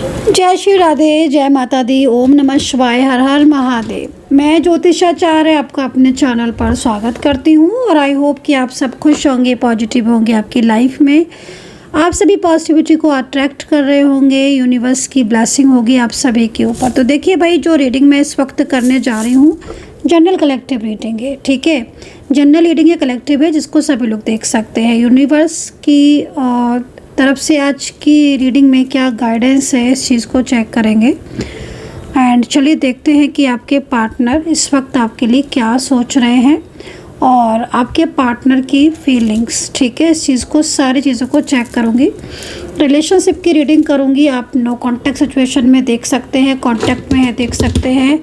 जय श्री राधे, जय माता दी, ओम नमः शिवाय, हर हर महादेव। मैं ज्योतिषाचार्य आपका अपने चैनल पर स्वागत करती हूँ और आई होप कि आप सब खुश होंगे, पॉजिटिव होंगे आपकी लाइफ में। आप सभी पॉजिटिविटी को अट्रैक्ट कर रहे होंगे, यूनिवर्स की ब्लेसिंग होगी आप सभी के ऊपर। तो देखिए भाई, जो रीडिंग मैं इस वक्त करने जा रही हूँ जनरल कलेक्टिव रीडिंग है, ठीक है। जनरल रीडिंग है, कलेक्टिव है, जिसको सभी लोग देख सकते हैं। यूनिवर्स की तरफ से आज की रीडिंग में क्या गाइडेंस है, इस चीज़ को चेक करेंगे। एंड चलिए देखते हैं कि आपके पार्टनर इस वक्त आपके लिए क्या सोच रहे हैं और आपके पार्टनर की फीलिंग्स, ठीक है। इस चीज़ को, सारी चीज़ों को चेक करूँगी। रिलेशनशिप की रीडिंग करूँगी। आप नो कॉन्टैक्ट सिचुएशन में देख सकते हैं, कॉन्टैक्ट में है देख सकते हैं।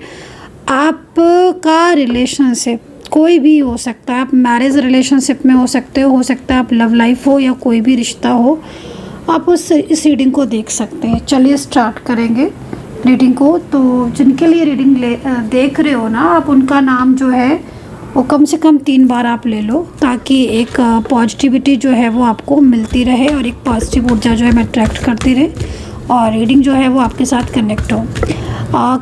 आपका रिलेशनशिप कोई भी हो सकता है, आप मैरिज रिलेशनशिप में हो सकते हो सकता है आप लव लाइफ हो या कोई भी रिश्ता हो, आप इस रीडिंग को देख सकते हैं। चलिए स्टार्ट करेंगे रीडिंग को। तो जिनके लिए रीडिंग देख रहे हो ना आप, उनका नाम जो है वो कम से कम 3 बार आप ले लो, ताकि एक पॉजिटिविटी जो है वो आपको मिलती रहे और एक पॉजिटिव ऊर्जा जो है मैं अट्रैक्ट करती रहे और रीडिंग जो है वो आपके साथ कनेक्ट हो।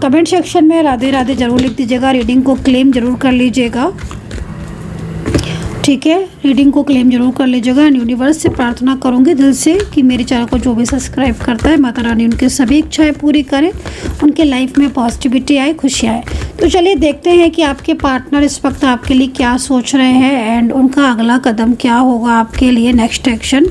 कमेंट सेक्शन में राधे राधे ज़रूर लिख दीजिएगा। रीडिंग को क्लेम ज़रूर कर लीजिएगा, ठीक है। रीडिंग को क्लेम जरूर कर लीजिएगा। एंड यूनिवर्स से प्रार्थना करूंगी दिल से कि मेरे चैनल को जो भी सब्सक्राइब करता है, माता रानी उनकी सभी इच्छाएं पूरी करें, उनके लाइफ में पॉजिटिविटी आए, खुशी आए। तो चलिए देखते हैं कि आपके पार्टनर इस वक्त आपके लिए क्या सोच रहे हैं एंड उनका अगला कदम क्या होगा आपके लिए, नेक्स्ट एक्शन।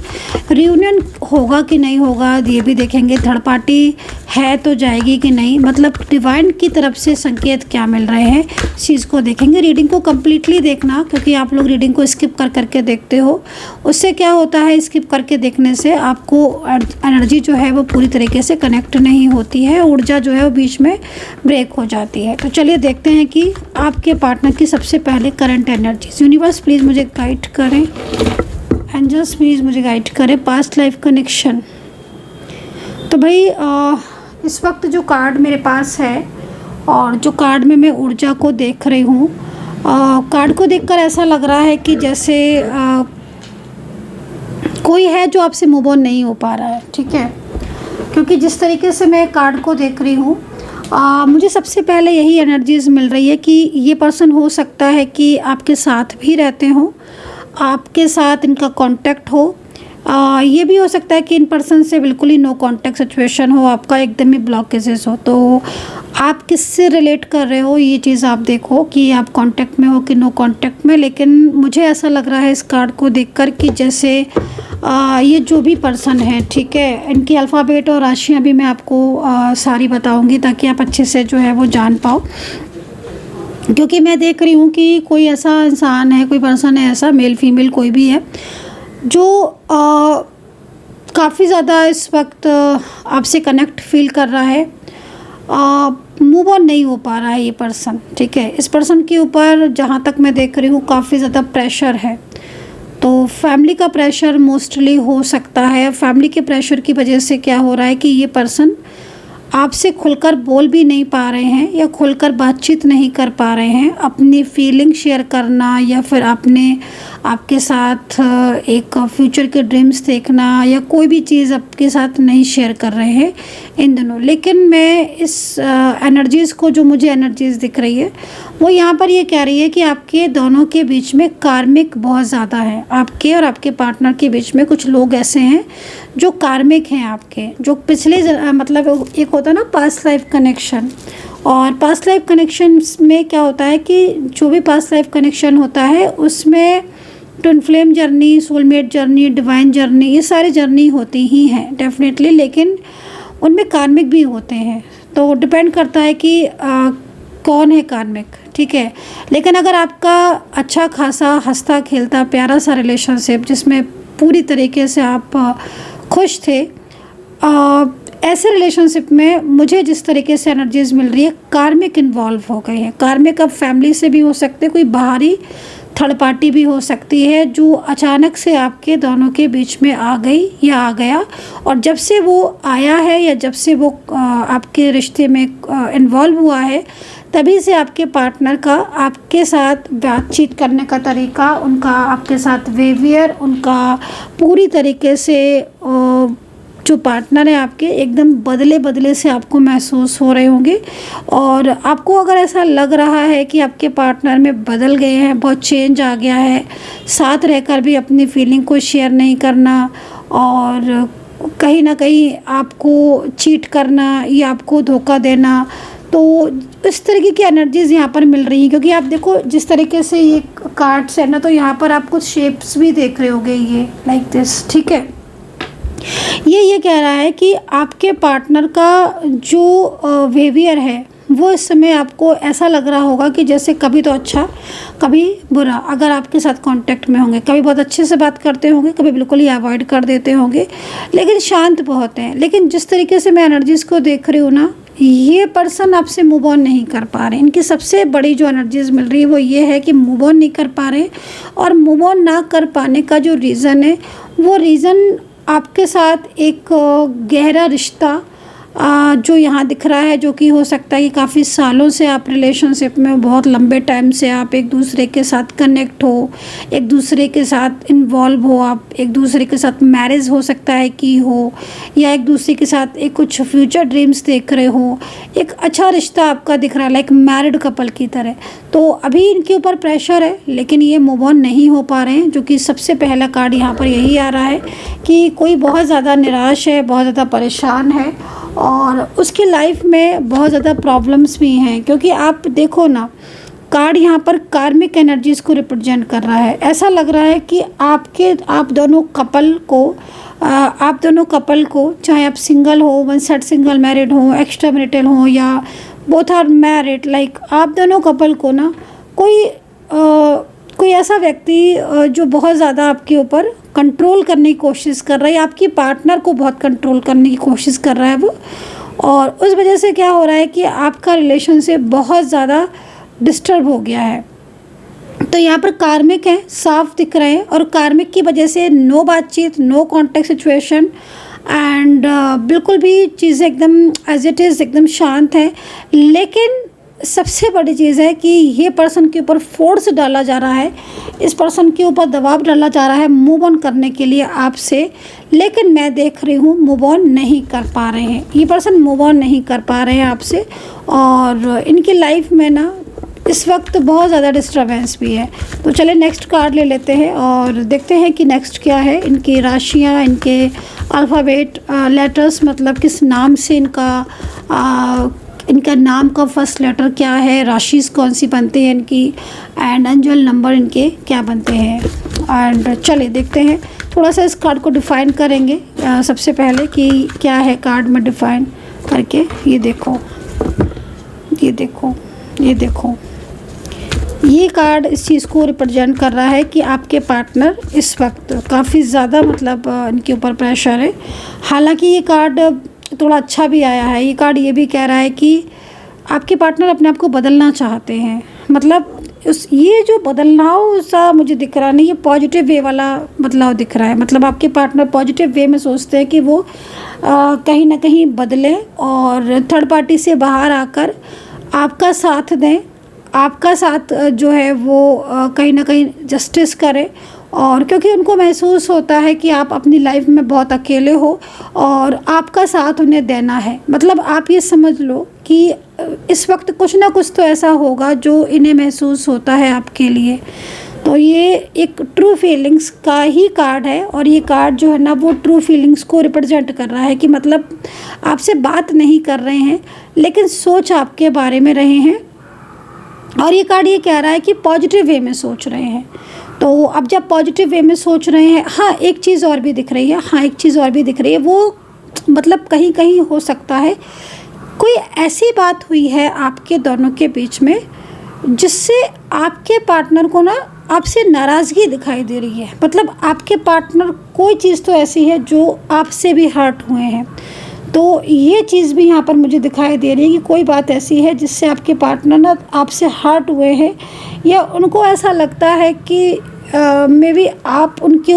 रियूनियन होगा कि नहीं होगा ये भी देखेंगे। थर्ड पार्टी है तो जाएगी कि नहीं, मतलब डिवाइन की तरफ से संकेत क्या मिल रहे हैं, इस चीज़ को देखेंगे। रीडिंग को कम्प्लीटली देखना, क्योंकि आप लोग रीडिंग को स्किप कर करके देखते हो। उससे क्या होता है, स्किप करके देखने से आपको एनर्जी जो है वो पूरी तरीके से कनेक्ट नहीं होती है, ऊर्जा जो है वो बीच में ब्रेक हो जाती है। तो चलिए देखते हैं कि आपके पार्टनर की सबसे पहले करंट एनर्जीज। यूनिवर्स प्लीज़ मुझे गाइड करें, एंजल्स प्लीज़ मुझे गाइड करें। Past life connection. तो भाई इस वक्त जो कार्ड मेरे पास है और जो कार्ड में मैं ऊर्जा को देख रही हूँ, कार्ड को देखकर ऐसा लग रहा है कि जैसे कोई है जो आपसे मूव ऑन नहीं हो पा रहा है, ठीक है। क्योंकि जिस तरीके से मैं कार्ड को देख रही हूँ, मुझे सबसे पहले यही एनर्जीज मिल रही है कि ये पर्सन हो सकता है कि आपके साथ भी रहते हो, आपके साथ इनका कांटेक्ट हो। ये भी हो सकता है कि इन पर्सन से बिल्कुल ही नो कांटेक्ट सिचुएशन हो, आपका एकदम ही ब्लॉकेजेस हो। तो आप किससे रिलेट कर रहे हो ये चीज़ आप देखो कि आप कांटेक्ट में हो कि नो कांटेक्ट में। लेकिन मुझे ऐसा लग रहा है इस कार्ड को देखकर कि जैसे ये जो भी पर्सन है, ठीक है, इनकी अल्फ़ाबेट और राशियाँ भी मैं आपको सारी बताऊँगी ताकि आप अच्छे से जो है वो जान पाओ। क्योंकि मैं देख रही हूँ कि कोई ऐसा इंसान है, कोई पर्सन है ऐसा, मेल फीमेल कोई भी है, जो काफ़ी ज़्यादा इस वक्त आपसे कनेक्ट फील कर रहा है। मूव ऑन नहीं हो पा रहा है ये पर्सन, ठीक है। इस पर्सन के ऊपर जहाँ तक मैं देख रही हूँ काफ़ी ज़्यादा प्रेशर है। तो फैमिली का प्रेशर मोस्टली हो सकता है। फैमिली के प्रेशर की वजह से क्या हो रहा है कि ये पर्सन आपसे खुलकर बोल भी नहीं पा रहे हैं या खुलकर बातचीत नहीं कर पा रहे हैं। अपनी फीलिंग शेयर करना या फिर आपके साथ एक फ्यूचर के ड्रीम्स देखना या कोई भी चीज़ आपके साथ नहीं शेयर कर रहे हैं इन दोनों। लेकिन मैं इस एनर्जीज़ को, जो मुझे एनर्जीज़ दिख रही है, वो यहाँ पर ये कह रही है कि आपके दोनों के बीच में कार्मिक बहुत ज़्यादा है। आपके और आपके पार्टनर के बीच में कुछ लोग ऐसे हैं जो कार्मिक हैं आपके, जो पिछले मतलब एक होता है ना पास्ट लाइफ कनेक्शन। और पास्ट लाइफ कनेक्शन में क्या होता है कि जो भी पास्ट लाइफ कनेक्शन होता है उसमें twin flame journey, soulmate journey, divine journey, ये सारी जर्नी होती ही हैं डेफिनेटली, लेकिन उनमें कार्मिक भी होते हैं। तो डिपेंड करता है कि कौन है कार्मिक, ठीक है। लेकिन अगर आपका अच्छा खासा हंसता खेलता प्यारा सा रिलेशनशिप जिसमें पूरी तरीके से आप खुश थे, ऐसे रिलेशनशिप में मुझे जिस तरीके से एनर्जीज मिल रही है, कार्मिक इन्वॉल्व हो गए हैं। कार्मिक अब फैमिली से भी हो सकते, कोई बाहरी थर्ड पार्टी भी हो सकती है जो अचानक से आपके दोनों के बीच में आ गई या आ गया। और जब से वो आया है या जब से वो आपके रिश्ते में इन्वॉल्व हुआ है, तभी से आपके पार्टनर का आपके साथ बातचीत करने का तरीका, उनका आपके साथ बिहेवियर, उनका पूरी तरीके से जो पार्टनर है आपके एकदम बदले बदले से आपको महसूस हो रहे होंगे। और आपको अगर ऐसा लग रहा है कि आपके पार्टनर में बदल गए हैं, बहुत चेंज आ गया है, साथ रहकर भी अपनी फीलिंग को शेयर नहीं करना और कहीं ना कहीं आपको चीट करना या आपको धोखा देना, तो इस तरीके की एनर्जीज़ यहाँ पर मिल रही हैं। क्योंकि आप देखो जिस तरीके से ये कार्ड्स है ना, तो यहाँ पर आप कुछ शेप्स भी देख रहे होगे, ये लाइक दिस, ठीक है। ये कह रहा है कि आपके पार्टनर का जो बिहेवियर है वो इस समय आपको ऐसा लग रहा होगा कि जैसे कभी तो अच्छा कभी बुरा, अगर आपके साथ कांटेक्ट में होंगे, कभी बहुत अच्छे से बात करते होंगे, कभी बिल्कुल ही अवॉइड कर देते होंगे, लेकिन शांत बहुत हैं। लेकिन जिस तरीके से मैं एनर्जीज़ को देख रही हूँ ना, ये पर्सन आपसे मूव ऑन नहीं कर पा रहे। इनकी सबसे बड़ी जो एनर्जीज़ मिल रही है वो ये है कि मूव ऑन नहीं कर पा रहे, और मूव ऑन ना कर पाने का जो रीज़न है वो रीज़न आपके साथ एक गहरा रिश्ता जो यहाँ दिख रहा है, जो कि हो सकता है कि काफ़ी सालों से आप रिलेशनशिप में, बहुत लंबे टाइम से आप एक दूसरे के साथ कनेक्ट हो, एक दूसरे के साथ इन्वॉल्व हो, आप एक दूसरे के साथ मैरिज हो सकता है कि हो, या एक दूसरे के साथ एक कुछ फ्यूचर ड्रीम्स देख रहे हो, एक अच्छा रिश्ता आपका दिख रहा है लाइक मैरिड कपल की तरह। तो अभी इनके ऊपर प्रेशर है, लेकिन ये मूव ऑन नहीं हो पा रहे हैं, जो कि सबसे पहला कार्ड यहाँ पर यही आ रहा है कि कोई बहुत ज़्यादा निराश है, बहुत ज़्यादा परेशान है और उसकी लाइफ में बहुत ज़्यादा प्रॉब्लम्स भी हैं। क्योंकि आप देखो ना, कार्ड यहाँ पर कार्मिक एनर्जीज़ को रिप्रेजेंट कर रहा है। ऐसा लग रहा है कि आप दोनों कपल को चाहे आप सिंगल हो, वन साइड सिंगल मैरिड हो, एक्स्ट्रा मैरिटल हो, या बोथ आर मैरिड, लाइक आप दोनों कपल को ना कोई ऐसा व्यक्ति जो बहुत ज़्यादा आपके ऊपर कंट्रोल करने की कोशिश कर रहा है, आपकी पार्टनर को बहुत कंट्रोल करने की कोशिश कर रहा है वो, और उस वजह से क्या हो रहा है कि आपका रिलेशनशिप बहुत ज़्यादा डिस्टर्ब हो गया है। तो यहाँ पर कार्मिक है, साफ दिख रहे हैं, और कार्मिक की वजह से नो बातचीत, नो कॉन्टेक्ट सिचुएशन, एंड बिल्कुल भी चीज़ें एकदम एज इट इज़ एकदम शांत है। लेकिन सबसे बड़ी चीज़ है कि ये पर्सन के ऊपर फोर्स डाला जा रहा है, इस पर्सन के ऊपर दबाव डाला जा रहा है मूव ऑन करने के लिए आपसे, लेकिन मैं देख रही हूँ मूव ऑन नहीं कर पा रहे हैं, ये पर्सन मूव ऑन नहीं कर पा रहे हैं आपसे। और इनकी लाइफ में ना इस वक्त बहुत ज़्यादा डिस्टर्बेंस भी है। तो चले नेक्स्ट कार्ड ले लेते हैं और देखते हैं कि नेक्स्ट क्या है। इनकी राशियाँ, इनके अल्फ़ाबेट लेटर्स, मतलब किस नाम से इनका नाम का फर्स्ट लेटर क्या है, राशिस कौन सी बनती है इनकी, एंड एंजल नंबर इनके क्या बनते हैं। एंड चलिए देखते हैं, थोड़ा सा इस कार्ड को डिफ़ाइन करेंगे सबसे पहले कि क्या है कार्ड में डिफ़ाइन करके। ये देखो, ये देखो, ये देखो, ये कार्ड इस चीज़ को रिप्रेजेंट कर रहा है कि आपके पार्टनर इस वक्त काफ़ी ज़्यादा, मतलब इनके ऊपर प्रेशर है। हालांकि ये कार्ड थोड़ा अच्छा भी आया है। ये कार्ड ये भी कह रहा है कि आपके पार्टनर अपने आप को बदलना चाहते हैं, मतलब ये जो बदलाव सा मुझे दिख रहा नहीं, ये पॉजिटिव वे वाला बदलाव दिख रहा है। मतलब आपके पार्टनर पॉजिटिव वे में सोचते हैं कि वो कहीं ना कहीं बदलें और थर्ड पार्टी से बाहर आकर आपका साथ दें, आपका साथ जो है वो कहीं ना कहीं जस्टिस करें। और क्योंकि उनको महसूस होता है कि आप अपनी लाइफ में बहुत अकेले हो और आपका साथ उन्हें देना है। मतलब आप ये समझ लो कि इस वक्त कुछ ना कुछ तो ऐसा होगा जो इन्हें महसूस होता है आपके लिए। तो ये एक ट्रू फीलिंग्स का ही कार्ड है, और ये कार्ड जो है ना वो ट्रू फीलिंग्स को रिप्रेजेंट कर रहा है कि मतलब आपसे बात नहीं कर रहे हैं लेकिन सोच आपके बारे में रहे हैं। और ये कार्ड ये कह रहा है कि पॉजिटिव वे में सोच रहे हैं। तो अब जब पॉजिटिव वे में सोच रहे हैं, हाँ एक चीज़ और भी दिख रही है, वो मतलब कहीं कहीं हो सकता है कोई ऐसी बात हुई है आपके दोनों के बीच में जिससे आपके पार्टनर को ना आपसे नाराज़गी दिखाई दे रही है। मतलब आपके पार्टनर कोई चीज़ तो ऐसी है जो आपसे भी हर्ट हुए हैं। तो ये चीज़ भी यहाँ पर मुझे दिखाई दे रही है कि कोई बात ऐसी है जिससे आपके पार्टनर ना आपसे हर्ट हुए हैं, या उनको ऐसा लगता है कि मे बी आप भी उनके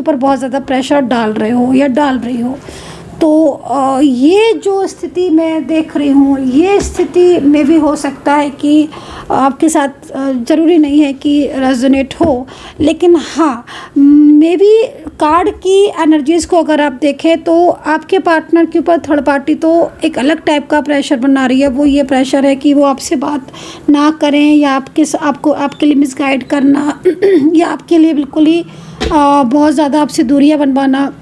ऊपर बहुत ज़्यादा प्रेशर डाल रहे हो या डाल रही हो। तो ये जो स्थिति मैं देख रही हूँ, ये स्थिति में भी हो सकता है कि आपके साथ ज़रूरी नहीं है कि रेजोनेट हो, लेकिन हाँ मे बी कार्ड की एनर्जीज़ को अगर आप देखें तो आपके पार्टनर के ऊपर थर्ड पार्टी तो एक अलग टाइप का प्रेशर बना रही है। वो ये प्रेशर है कि वो आपसे बात ना करें या आपके लिए मिसगाइड करना या आपके लिए बिल्कुल ही बहुत ज़्यादा आपसे दूरियां बनवाना।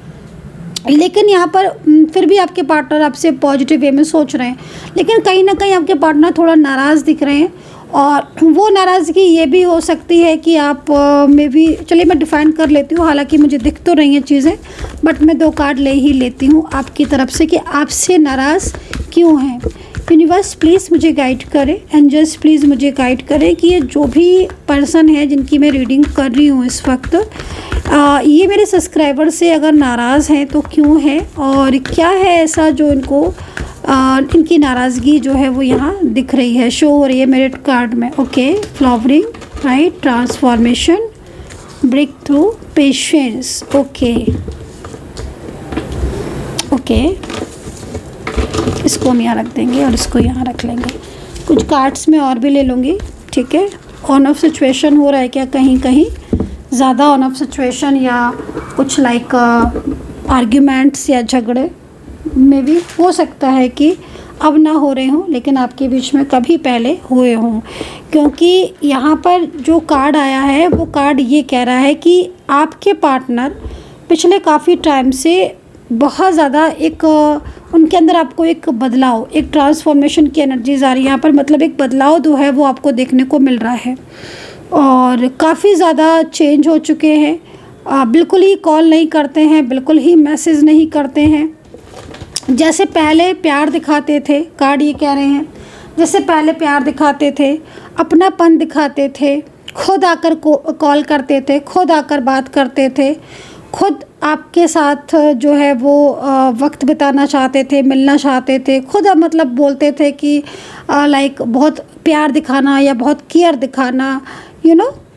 लेकिन यहाँ पर फिर भी आपके पार्टनर आपसे पॉजिटिव वे में सोच रहे हैं, लेकिन कहीं ना कहीं आपके पार्टनर थोड़ा नाराज़ दिख रहे हैं। और वो नाराज़गी ये भी हो सकती है कि आप में भी, चलिए मैं डिफ़ाइन कर लेती हूँ, हालांकि मुझे दिख तो रही हैं चीज़ें, बट मैं 2 कार्ड ले ही लेती हूँ आपकी तरफ से कि आपसे नाराज़ क्यों हैं। यूनिवर्स प्लीज़ मुझे गाइड करें, एंजल्स प्लीज़ मुझे गाइड करें कि ये जो भी पर्सन है जिनकी मैं रीडिंग कर रही हूँ इस वक्त, ये मेरे सब्सक्राइबर से अगर नाराज़ हैं तो क्यों है, और क्या है ऐसा जो इनको इनकी नाराज़गी जो है वो यहाँ दिख रही है, शो हो रही है मेरे कार्ड में। Okay, flowering, right, transformation, break through, patience. Okay, इसको हम यहाँ रख देंगे और इसको यहाँ रख लेंगे। कुछ कार्ड्स में और भी ले लूँगी, ठीक है। ऑन ऑफ सिचुएशन हो रहा है क्या, कहीं कहीं ज़्यादा ऑन ऑफ सिचुएशन, या कुछ लाइक आर्ग्यूमेंट्स या झगड़े में भी हो सकता है कि अब ना हो रहे हों, लेकिन आपके बीच में कभी पहले हुए हों। क्योंकि यहाँ पर जो कार्ड आया है वो कार्ड ये कह रहा है कि आपके पार्टनर पिछले काफ़ी टाइम से बहुत ज़्यादा एक उनके अंदर आपको एक बदलाव, एक ट्रांसफॉर्मेशन की एनर्जीज आ रही है यहाँ पर। मतलब एक बदलाव जो है वो आपको देखने को मिल रहा है और काफ़ी ज़्यादा चेंज हो चुके हैं। बिल्कुल ही कॉल नहीं करते हैं, बिल्कुल ही मैसेज नहीं करते हैं। जैसे पहले प्यार दिखाते थे, कार्ड ये कह रहे हैं, जैसे पहले प्यार दिखाते थे, अपनापन दिखाते थे, खुद आकर कॉल करते थे, खुद आकर बात करते थे, खुद आपके साथ जो है वो वक्त बिताना चाहते थे, मिलना चाहते थे, खुद मतलब बोलते थे कि लाइक बहुत प्यार दिखाना या बहुत केयर दिखाना,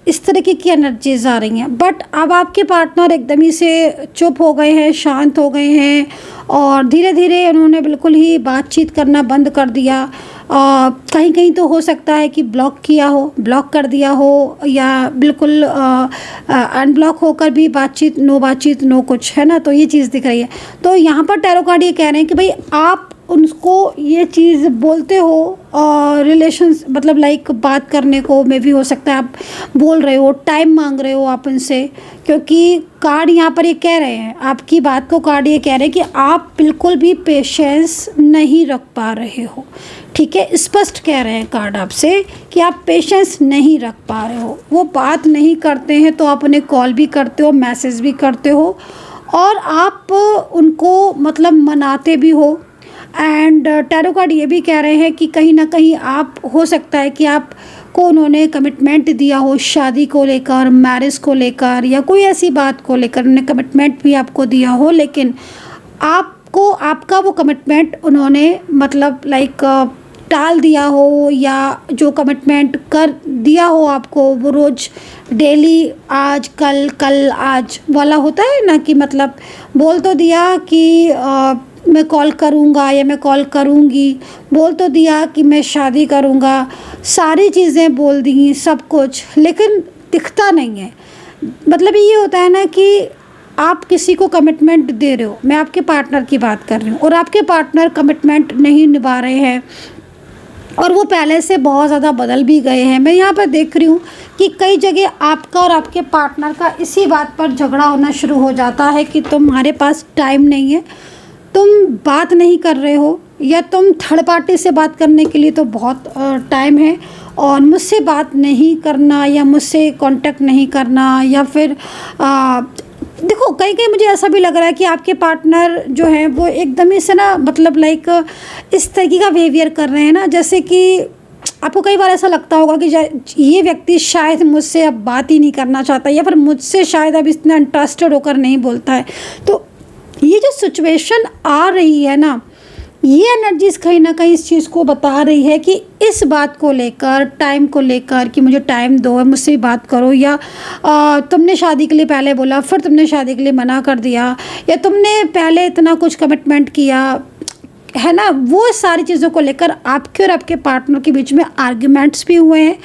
इस तरीके की एनर्जीज आ रही हैं। बट अब आपके पार्टनर एकदम ही से चुप हो गए हैं, शांत हो गए हैं और धीरे धीरे उन्होंने बिल्कुल ही बातचीत करना बंद कर दिया। कहीं कहीं तो हो सकता है कि ब्लॉक किया हो, ब्लॉक कर दिया हो, या बिल्कुल अनब्लॉक होकर भी बातचीत नो कुछ, है ना। तो ये चीज़ दिख रही है। तो यहाँ पर टैरो कार्ड ये कह रहे हैं कि भाई आप उनको ये चीज़ बोलते हो और रिलेशंस मतलब लाइक बात करने को में भी हो सकता है आप बोल रहे हो, टाइम मांग रहे हो आप उनसे, क्योंकि कार्ड यहाँ पर ये कह रहे हैं, आपकी बात को कार्ड ये कह रहे हैं कि आप बिल्कुल भी पेशेंस नहीं रख पा रहे हो। ठीक है, स्पष्ट कह रहे हैं कार्ड आपसे कि आप पेशेंस नहीं रख पा रहे हो। वो बात नहीं करते हैं तो आप उन्हें कॉल भी करते हो, मैसेज भी करते हो और आप उनको मतलब मनाते भी हो। एंड टैरो कार्ड ये भी कह रहे हैं कि कहीं ना कहीं आप, हो सकता है कि आपको उन्होंने कमिटमेंट दिया हो शादी को लेकर, मैरिज को लेकर, या कोई ऐसी बात को लेकर उन्होंने कमिटमेंट भी आपको दिया हो, लेकिन आपको आपका वो कमिटमेंट उन्होंने मतलब लाइक टाल दिया हो, या जो कमिटमेंट कर दिया हो आपको वो रोज़ डेली आज कल कल आज वाला होता है ना, कि मतलब बोल तो दिया कि मैं कॉल करूँगा या मैं कॉल करूँगी, बोल तो दिया कि मैं शादी करूँगा, सारी चीज़ें बोल दी सब कुछ, लेकिन दिखता नहीं है। मतलब ये होता है ना कि आप किसी को कमिटमेंट दे रहे हो, मैं आपके पार्टनर की बात कर रही हूँ, और आपके पार्टनर कमिटमेंट नहीं निभा रहे हैं और वो पहले से बहुत ज़्यादा बदल भी गए हैं। मैं यहाँ पर देख रही हूँ कि कई जगह आपका और आपके पार्टनर का इसी बात पर झगड़ा होना शुरू हो जाता है कि तुम्हारे पास टाइम नहीं है, तुम बात नहीं कर रहे हो, या तुम थर्ड पार्टी से बात करने के लिए तो बहुत टाइम है और मुझसे बात नहीं करना या मुझसे कांटेक्ट नहीं करना, या फिर देखो कहीं कहीं मुझे ऐसा भी लग रहा है कि आपके पार्टनर जो है वो एकदम ही से ना मतलब लाइक इस तरीके का बिहेवियर कर रहे हैं ना, जैसे कि आपको कई बार ऐसा लगता होगा कि ये व्यक्ति शायद मुझसे अब बात ही नहीं करना चाहता, या फिर मुझसे शायद अब इतना इंटरेस्टेड होकर नहीं बोलता है। तो ये जो सिचुएशन आ रही है ना, ये एनर्जीज कहीं ना कहीं इस चीज़ को बता रही है कि इस बात को लेकर, टाइम को लेकर कि मुझे टाइम दो, मुझसे बात करो, या तुमने शादी के लिए पहले बोला फिर तुमने शादी के लिए मना कर दिया, या तुमने पहले इतना कुछ कमिटमेंट किया, है ना, वो सारी चीज़ों को लेकर आपके और आपके पार्टनर के बीच में आर्ग्यूमेंट्स भी हुए हैं,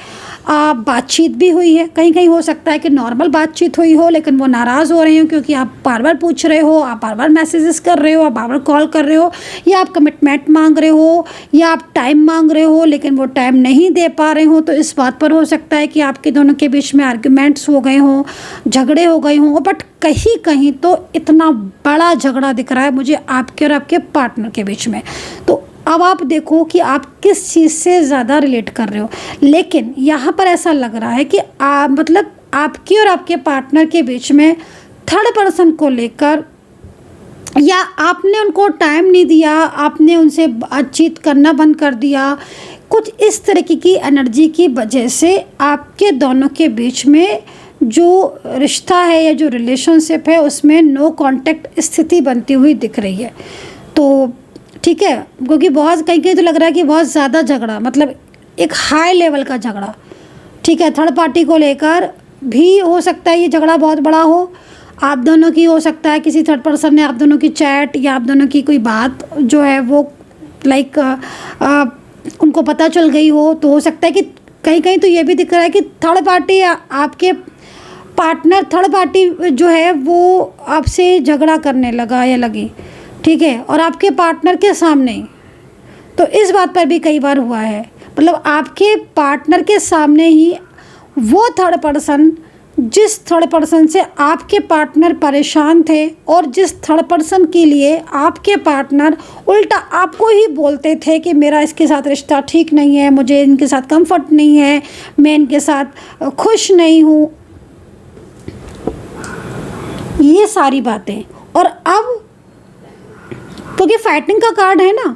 बातचीत भी हुई है। कहीं कहीं हो सकता है कि नॉर्मल बातचीत हुई हो, लेकिन वो नाराज़ हो रहे हो क्योंकि आप बार बार पूछ रहे हो, आप बार बार मैसेजेस कर रहे हो, आप बार बार कॉल कर रहे हो, या आप कमिटमेंट मांग रहे हो, या आप टाइम मांग रहे हो लेकिन वो टाइम नहीं दे पा रहे हो। तो इस बात पर हो सकता है कि आपके दोनों के बीच में आर्ग्यूमेंट्स हो गए हों, झगड़े हो गए हों। बट कहीं कहीं तो इतना बड़ा झगड़ा दिख रहा है मुझे आपके और आपके पार्टनर के बीच में। तो अब आप देखो कि आप किस चीज़ से ज़्यादा रिलेट कर रहे हो। लेकिन यहाँ पर ऐसा लग रहा है कि मतलब आपके और आपके पार्टनर के बीच में थर्ड पर्सन को लेकर, या आपने उनको टाइम नहीं दिया, आपने उनसे बातचीत करना बंद कर दिया, कुछ इस तरीके की एनर्जी की वजह से आपके दोनों के बीच में जो रिश्ता है या जो रिलेशनशिप है उसमें नो कांटेक्ट स्थिति बनती हुई दिख रही है। तो ठीक है, क्योंकि बहुत कहीं कहीं तो लग रहा है कि बहुत ज़्यादा झगड़ा, मतलब एक हाई लेवल का झगड़ा, ठीक है, थर्ड पार्टी को लेकर भी हो सकता है ये झगड़ा बहुत बड़ा हो। आप दोनों की हो सकता है किसी थर्ड पर्सन ने आप दोनों की चैट या आप दोनों की कोई बात जो है वो लाइक उनको पता चल गई हो। तो हो सकता है कि कहीं कहीं तो ये भी दिख रहा है कि थर्ड पार्टी, आपके पार्टनर थर्ड पार्टी जो है वो आपसे झगड़ा करने लगा या लगी, ठीक है, और आपके पार्टनर के सामने। तो इस बात पर भी कई बार हुआ है, मतलब आपके पार्टनर के सामने ही वो थर्ड पर्सन, जिस थर्ड पर्सन से आपके पार्टनर परेशान थे और जिस थर्ड पर्सन के लिए आपके पार्टनर उल्टा आपको ही बोलते थे कि मेरा इसके साथ रिश्ता ठीक नहीं है, मुझे इनके साथ कंफर्ट नहीं है, मैं इनके साथ खुश नहीं हूँ, ये सारी बातें। और अब क्योंकि फाइटिंग का कार्ड है ना,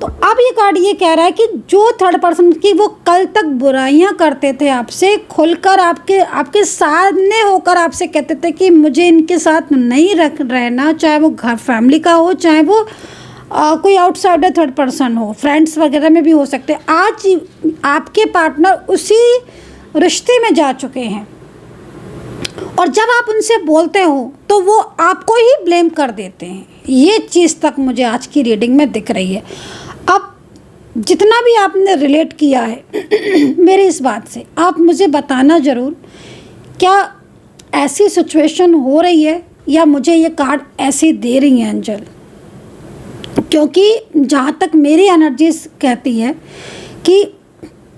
तो अब ये कार्ड ये कह रहा है कि जो थर्ड पर्सन की वो कल तक बुराइयां करते थे आपसे, खुलकर आपके सामने होकर आपसे कहते थे कि मुझे इनके साथ नहीं रहना, चाहे वो घर फैमिली का हो, चाहे वो कोई आउटसाइडर थर्ड पर्सन हो, फ्रेंड्स वगैरह में भी हो सकते हैं। आज आपके पार्टनर उसी रिश्ते में जा चुके हैं और जब आप उनसे बोलते हो तो वो आपको ही ब्लेम कर देते हैं। ये चीज़ तक मुझे आज की रीडिंग में दिख रही है। अब जितना भी आपने रिलेट किया है मेरी इस बात से, आप मुझे बताना ज़रूर, क्या ऐसी सिचुएशन हो रही है या मुझे ये कार्ड ऐसे दे रही हैं एंजल? क्योंकि जहाँ तक मेरी एनर्जीज कहती है कि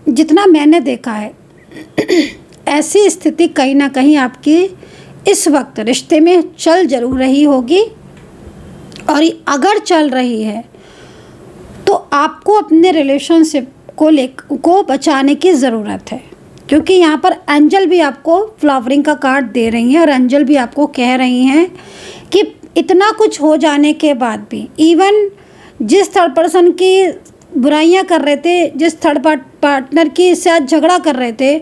जितना मैंने देखा है ऐसी स्थिति कहीं ना कहीं आपकी इस वक्त रिश्ते में चल जरूर रही होगी, और अगर चल रही है तो आपको अपने रिलेशनशिप को बचाने की ज़रूरत है। क्योंकि यहाँ पर एंजल भी आपको फ्लावरिंग का कार्ड दे रही हैं और एंजल भी आपको कह रही हैं कि इतना कुछ हो जाने के बाद भी, इवन जिस थर्ड पर्सन की बुराइयां कर रहे थे, जिस थर्ड पार्टनर के साथ झगड़ा कर रहे थे,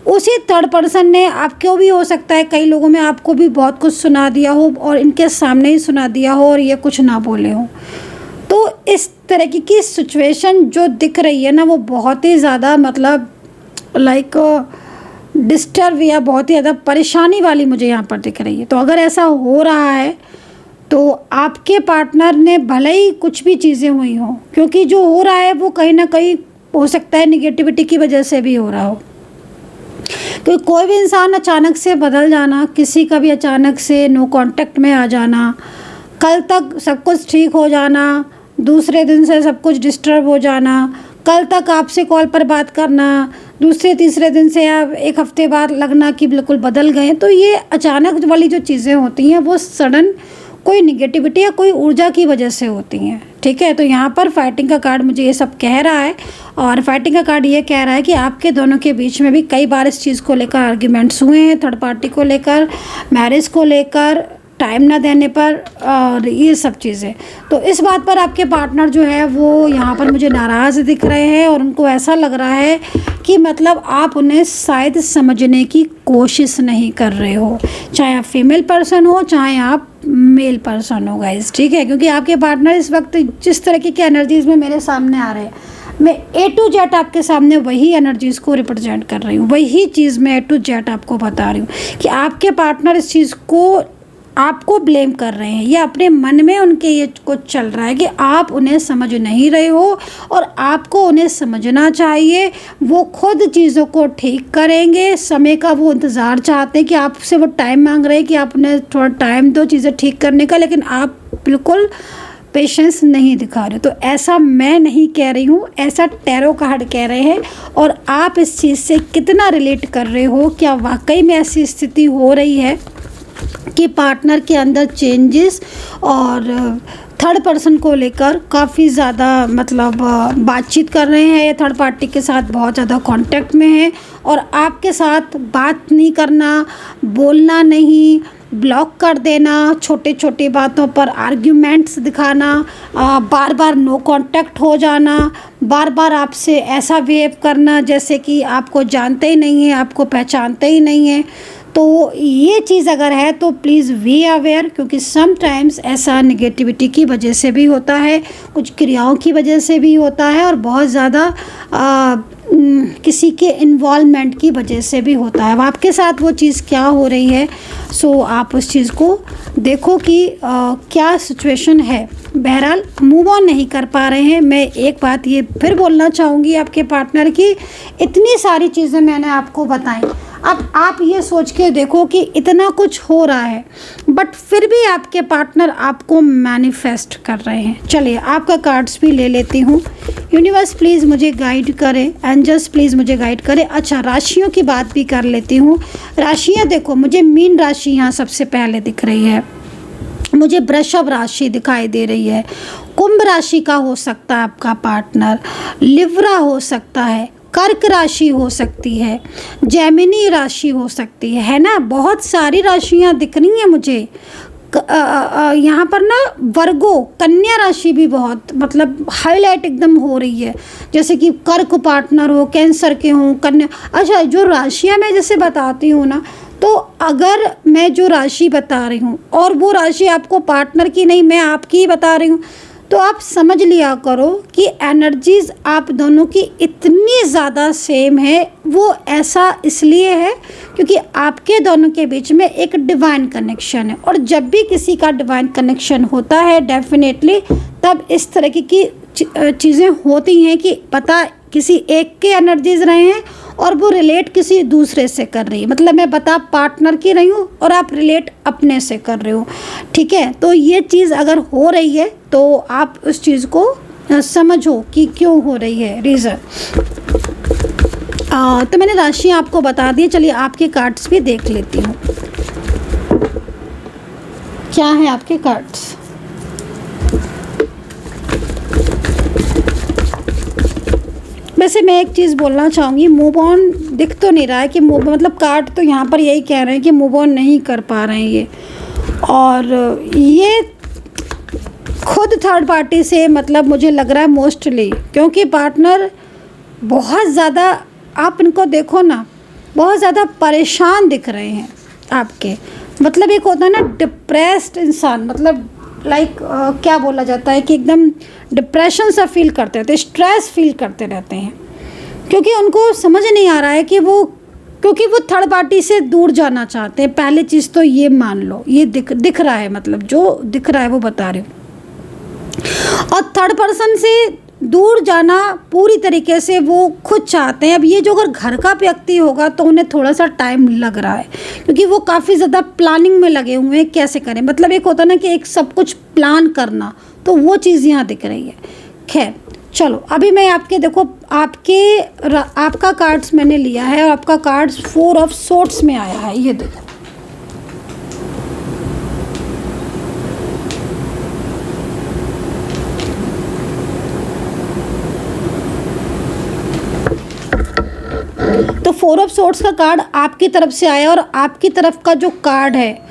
उसी थर्ड पर्सन ने आपको भी हो सकता है कई लोगों में आपको भी बहुत कुछ सुना दिया हो और इनके सामने ही सुना दिया हो और ये कुछ ना बोले हो। तो इस तरह की सिचुएशन जो दिख रही है ना, वो बहुत ही ज़्यादा मतलब लाइक डिस्टर्ब या बहुत ही ज़्यादा परेशानी वाली मुझे यहाँ पर दिख रही है। तो अगर ऐसा हो रहा है तो आपके पार्टनर ने भले ही कुछ भी चीज़ें हुई हों, क्योंकि जो हो रहा है वो कहीं ना कहीं हो सकता है निगेटिविटी की वजह से भी हो रहा हो। क्योंकि कोई भी इंसान अचानक से बदल जाना, किसी का भी अचानक से नो कांटेक्ट में आ जाना, कल तक सब कुछ ठीक हो जाना, दूसरे दिन से सब कुछ डिस्टर्ब हो जाना, कल तक आपसे कॉल पर बात करना, दूसरे तीसरे दिन से आप एक हफ्ते बाद लगना कि बिल्कुल बदल गए। तो ये अचानक वाली जो चीज़ें होती हैं वो सडन कोई निगेटिविटी या कोई ऊर्जा की वजह से होती हैं, ठीक है। तो यहाँ पर फाइटिंग का कार्ड मुझे ये सब कह रहा है, और फाइटिंग का कार्ड ये कह रहा है कि आपके दोनों के बीच में भी कई बार इस चीज़ को लेकर आर्ग्यूमेंट्स हुए हैं, थर्ड पार्टी को लेकर, मैरिज को लेकर, टाइम ना देने पर, और ये सब चीज़ें। तो इस बात पर आपके पार्टनर जो है वो यहाँ पर मुझे नाराज़ दिख रहे हैं, और उनको ऐसा लग रहा है कि मतलब आप उन्हें शायद समझने की कोशिश नहीं कर रहे हो, चाहे आप फीमेल पर्सन हो चाहे आप मेल पर्सन हो गाइस, ठीक है। क्योंकि आपके पार्टनर इस वक्त जिस तरह की एनर्जीज़ में मेरे सामने आ रहे हैं, मैं A to Z आपके सामने वही एनर्जीज़ को रिप्रेजेंट कर रही हूँ, वही चीज़ मैं A to Z आपको बता रही हूँ कि आपके पार्टनर इस चीज़ को आपको ब्लेम कर रहे हैं, या अपने मन में उनके ये कुछ चल रहा है कि आप उन्हें समझ नहीं रहे हो और आपको उन्हें समझना चाहिए। वो खुद चीज़ों को ठीक करेंगे, समय का वो इंतज़ार चाहते हैं कि आपसे वो टाइम मांग रहे हैं कि आप उन्हें थोड़ा टाइम दो चीज़ें ठीक करने का, लेकिन आप बिल्कुल पेशेंस नहीं दिखा रहे। तो ऐसा मैं नहीं कह रही हूँ, ऐसा टैरो कार्ड कह रहे हैं। और आप इस चीज़ से कितना रिलेट कर रहे हो, क्या वाकई में ऐसी स्थिति हो रही है कि पार्टनर के अंदर चेंजेस और थर्ड पर्सन को लेकर काफ़ी ज़्यादा मतलब बातचीत कर रहे हैं, या थर्ड पार्टी के साथ बहुत ज़्यादा कांटेक्ट में है और आपके साथ बात नहीं करना, बोलना नहीं, ब्लॉक कर देना, छोटे छोटे बातों पर आर्ग्यूमेंट्स दिखाना, बार बार नो कांटेक्ट हो जाना, बार बार आपसे ऐसा बिहेव करना जैसे कि आपको जानते ही नहीं है, आपको पहचानते ही नहीं है। तो ये चीज़ अगर है तो प्लीज़ बी अवेयर, क्योंकि समटाइम्स ऐसा निगेटिविटी की वजह से भी होता है, कुछ क्रियाओं की वजह से भी होता है और बहुत ज़्यादा किसी के इन्वॉल्वमेंट की वजह से भी होता है। अब आपके साथ वो चीज़ क्या हो रही है, सो आप उस चीज़ को देखो कि क्या सिचुएशन है। बहरहाल मूव ऑन नहीं कर पा रहे हैं। मैं एक बात ये फिर बोलना चाहूँगी आपके पार्टनर की, इतनी सारी चीज़ें मैंने आपको बताई, अब आप ये सोच के देखो कि इतना कुछ हो रहा है बट फिर भी आपके पार्टनर आपको मैनिफेस्ट कर रहे हैं। चलिए आपका कार्ड्स भी ले लेती हूँ। यूनिवर्स प्लीज़ मुझे गाइड करे, एंजल्स प्लीज़ मुझे गाइड करे। अच्छा, राशियों की बात भी कर लेती हूँ। राशियाँ देखो, मुझे मीन राशि यहाँ सबसे पहले दिख रही है, मुझे वृषभ राशि दिखाई दे रही है, कुंभ राशि का हो सकता है आपका पार्टनर, लिब्रा हो सकता है, कर्क राशि हो सकती है, जेमिनी राशि हो सकती है ना। बहुत सारी राशियाँ दिख रही हैं मुझे यहाँ पर ना। वर्गो, कन्या राशि भी बहुत मतलब हाईलाइट एकदम हो रही है, जैसे कि कर्क पार्टनर हो, कैंसर के हों, कन्या। अच्छा, जो राशियाँ मैं जैसे बताती हूँ ना, तो अगर मैं जो राशि बता रही हूँ और वो राशि आपको पार्टनर की नहीं, मैं आपकी ही बता रही हूँ, तो आप समझ लिया करो कि एनर्जीज़ आप दोनों की इतनी ज़्यादा सेम है। वो ऐसा इसलिए है क्योंकि आपके दोनों के बीच में एक डिवाइन कनेक्शन है, और जब भी किसी का डिवाइन कनेक्शन होता है डेफिनेटली तब इस तरह की चीज़ें होती हैं कि पता किसी एक के एनर्जीज़ रहे हैं और वो रिलेट किसी दूसरे से कर रही है। मतलब मैं बता पार्टनर की रही हूँ और आप रिलेट अपने से कर रहे हो, ठीक है। तो ये चीज़ अगर हो रही है तो आप उस चीज़ को समझो कि क्यों हो रही है, रीज़न। तो मैंने राशियाँ आपको बता दी। चलिए आपके कार्ड्स भी देख लेती हूँ, क्या है आपके कार्ड्स। वैसे मैं एक चीज़ बोलना चाहूँगी, मूव ऑन दिख तो नहीं रहा है कि मूव, मतलब कार्ड तो यहाँ पर यही कह रहे हैं कि मूव ऑन नहीं कर पा रहे हैं ये, और ये खुद थर्ड पार्टी से मतलब मुझे लग रहा है मोस्टली, क्योंकि पार्टनर बहुत ज़्यादा, आप इनको देखो ना, बहुत ज़्यादा परेशान दिख रहे हैं आपके। मतलब एक होता है ना डिप्रेस्ड इंसान, मतलब लाइक क्या बोला जाता है कि एकदम डिप्रेशन सा फील करते रहते हैं, स्ट्रेस फील करते रहते हैं, क्योंकि उनको समझ नहीं आ रहा है कि क्योंकि वो थर्ड पार्टी से दूर जाना चाहते हैं। पहले चीज़ तो ये मान लो, ये दिख रहा है, मतलब जो दिख रहा है वो बता रही हूँ। और थर्ड पर्सन से दूर जाना पूरी तरीके से वो खुद चाहते हैं। अब ये जो अगर घर का व्यक्ति होगा तो उन्हें थोड़ा सा टाइम लग रहा है, क्योंकि वो काफ़ी ज़्यादा प्लानिंग में लगे हुए हैं कैसे करें। मतलब एक होता है ना कि एक सब कुछ प्लान करना, तो वो चीज़ यहाँ दिख रही है। खैर चलो, अभी मैं आपके देखो, आपका कार्ड्स मैंने लिया है और आपका कार्ड्स 4 ऑफ सोर्ड्स में आया है, ये देखो। तो 4 ऑफ सोर्ड्स का कार्ड आपकी तरफ से आया, और आपकी तरफ का जो कार्ड है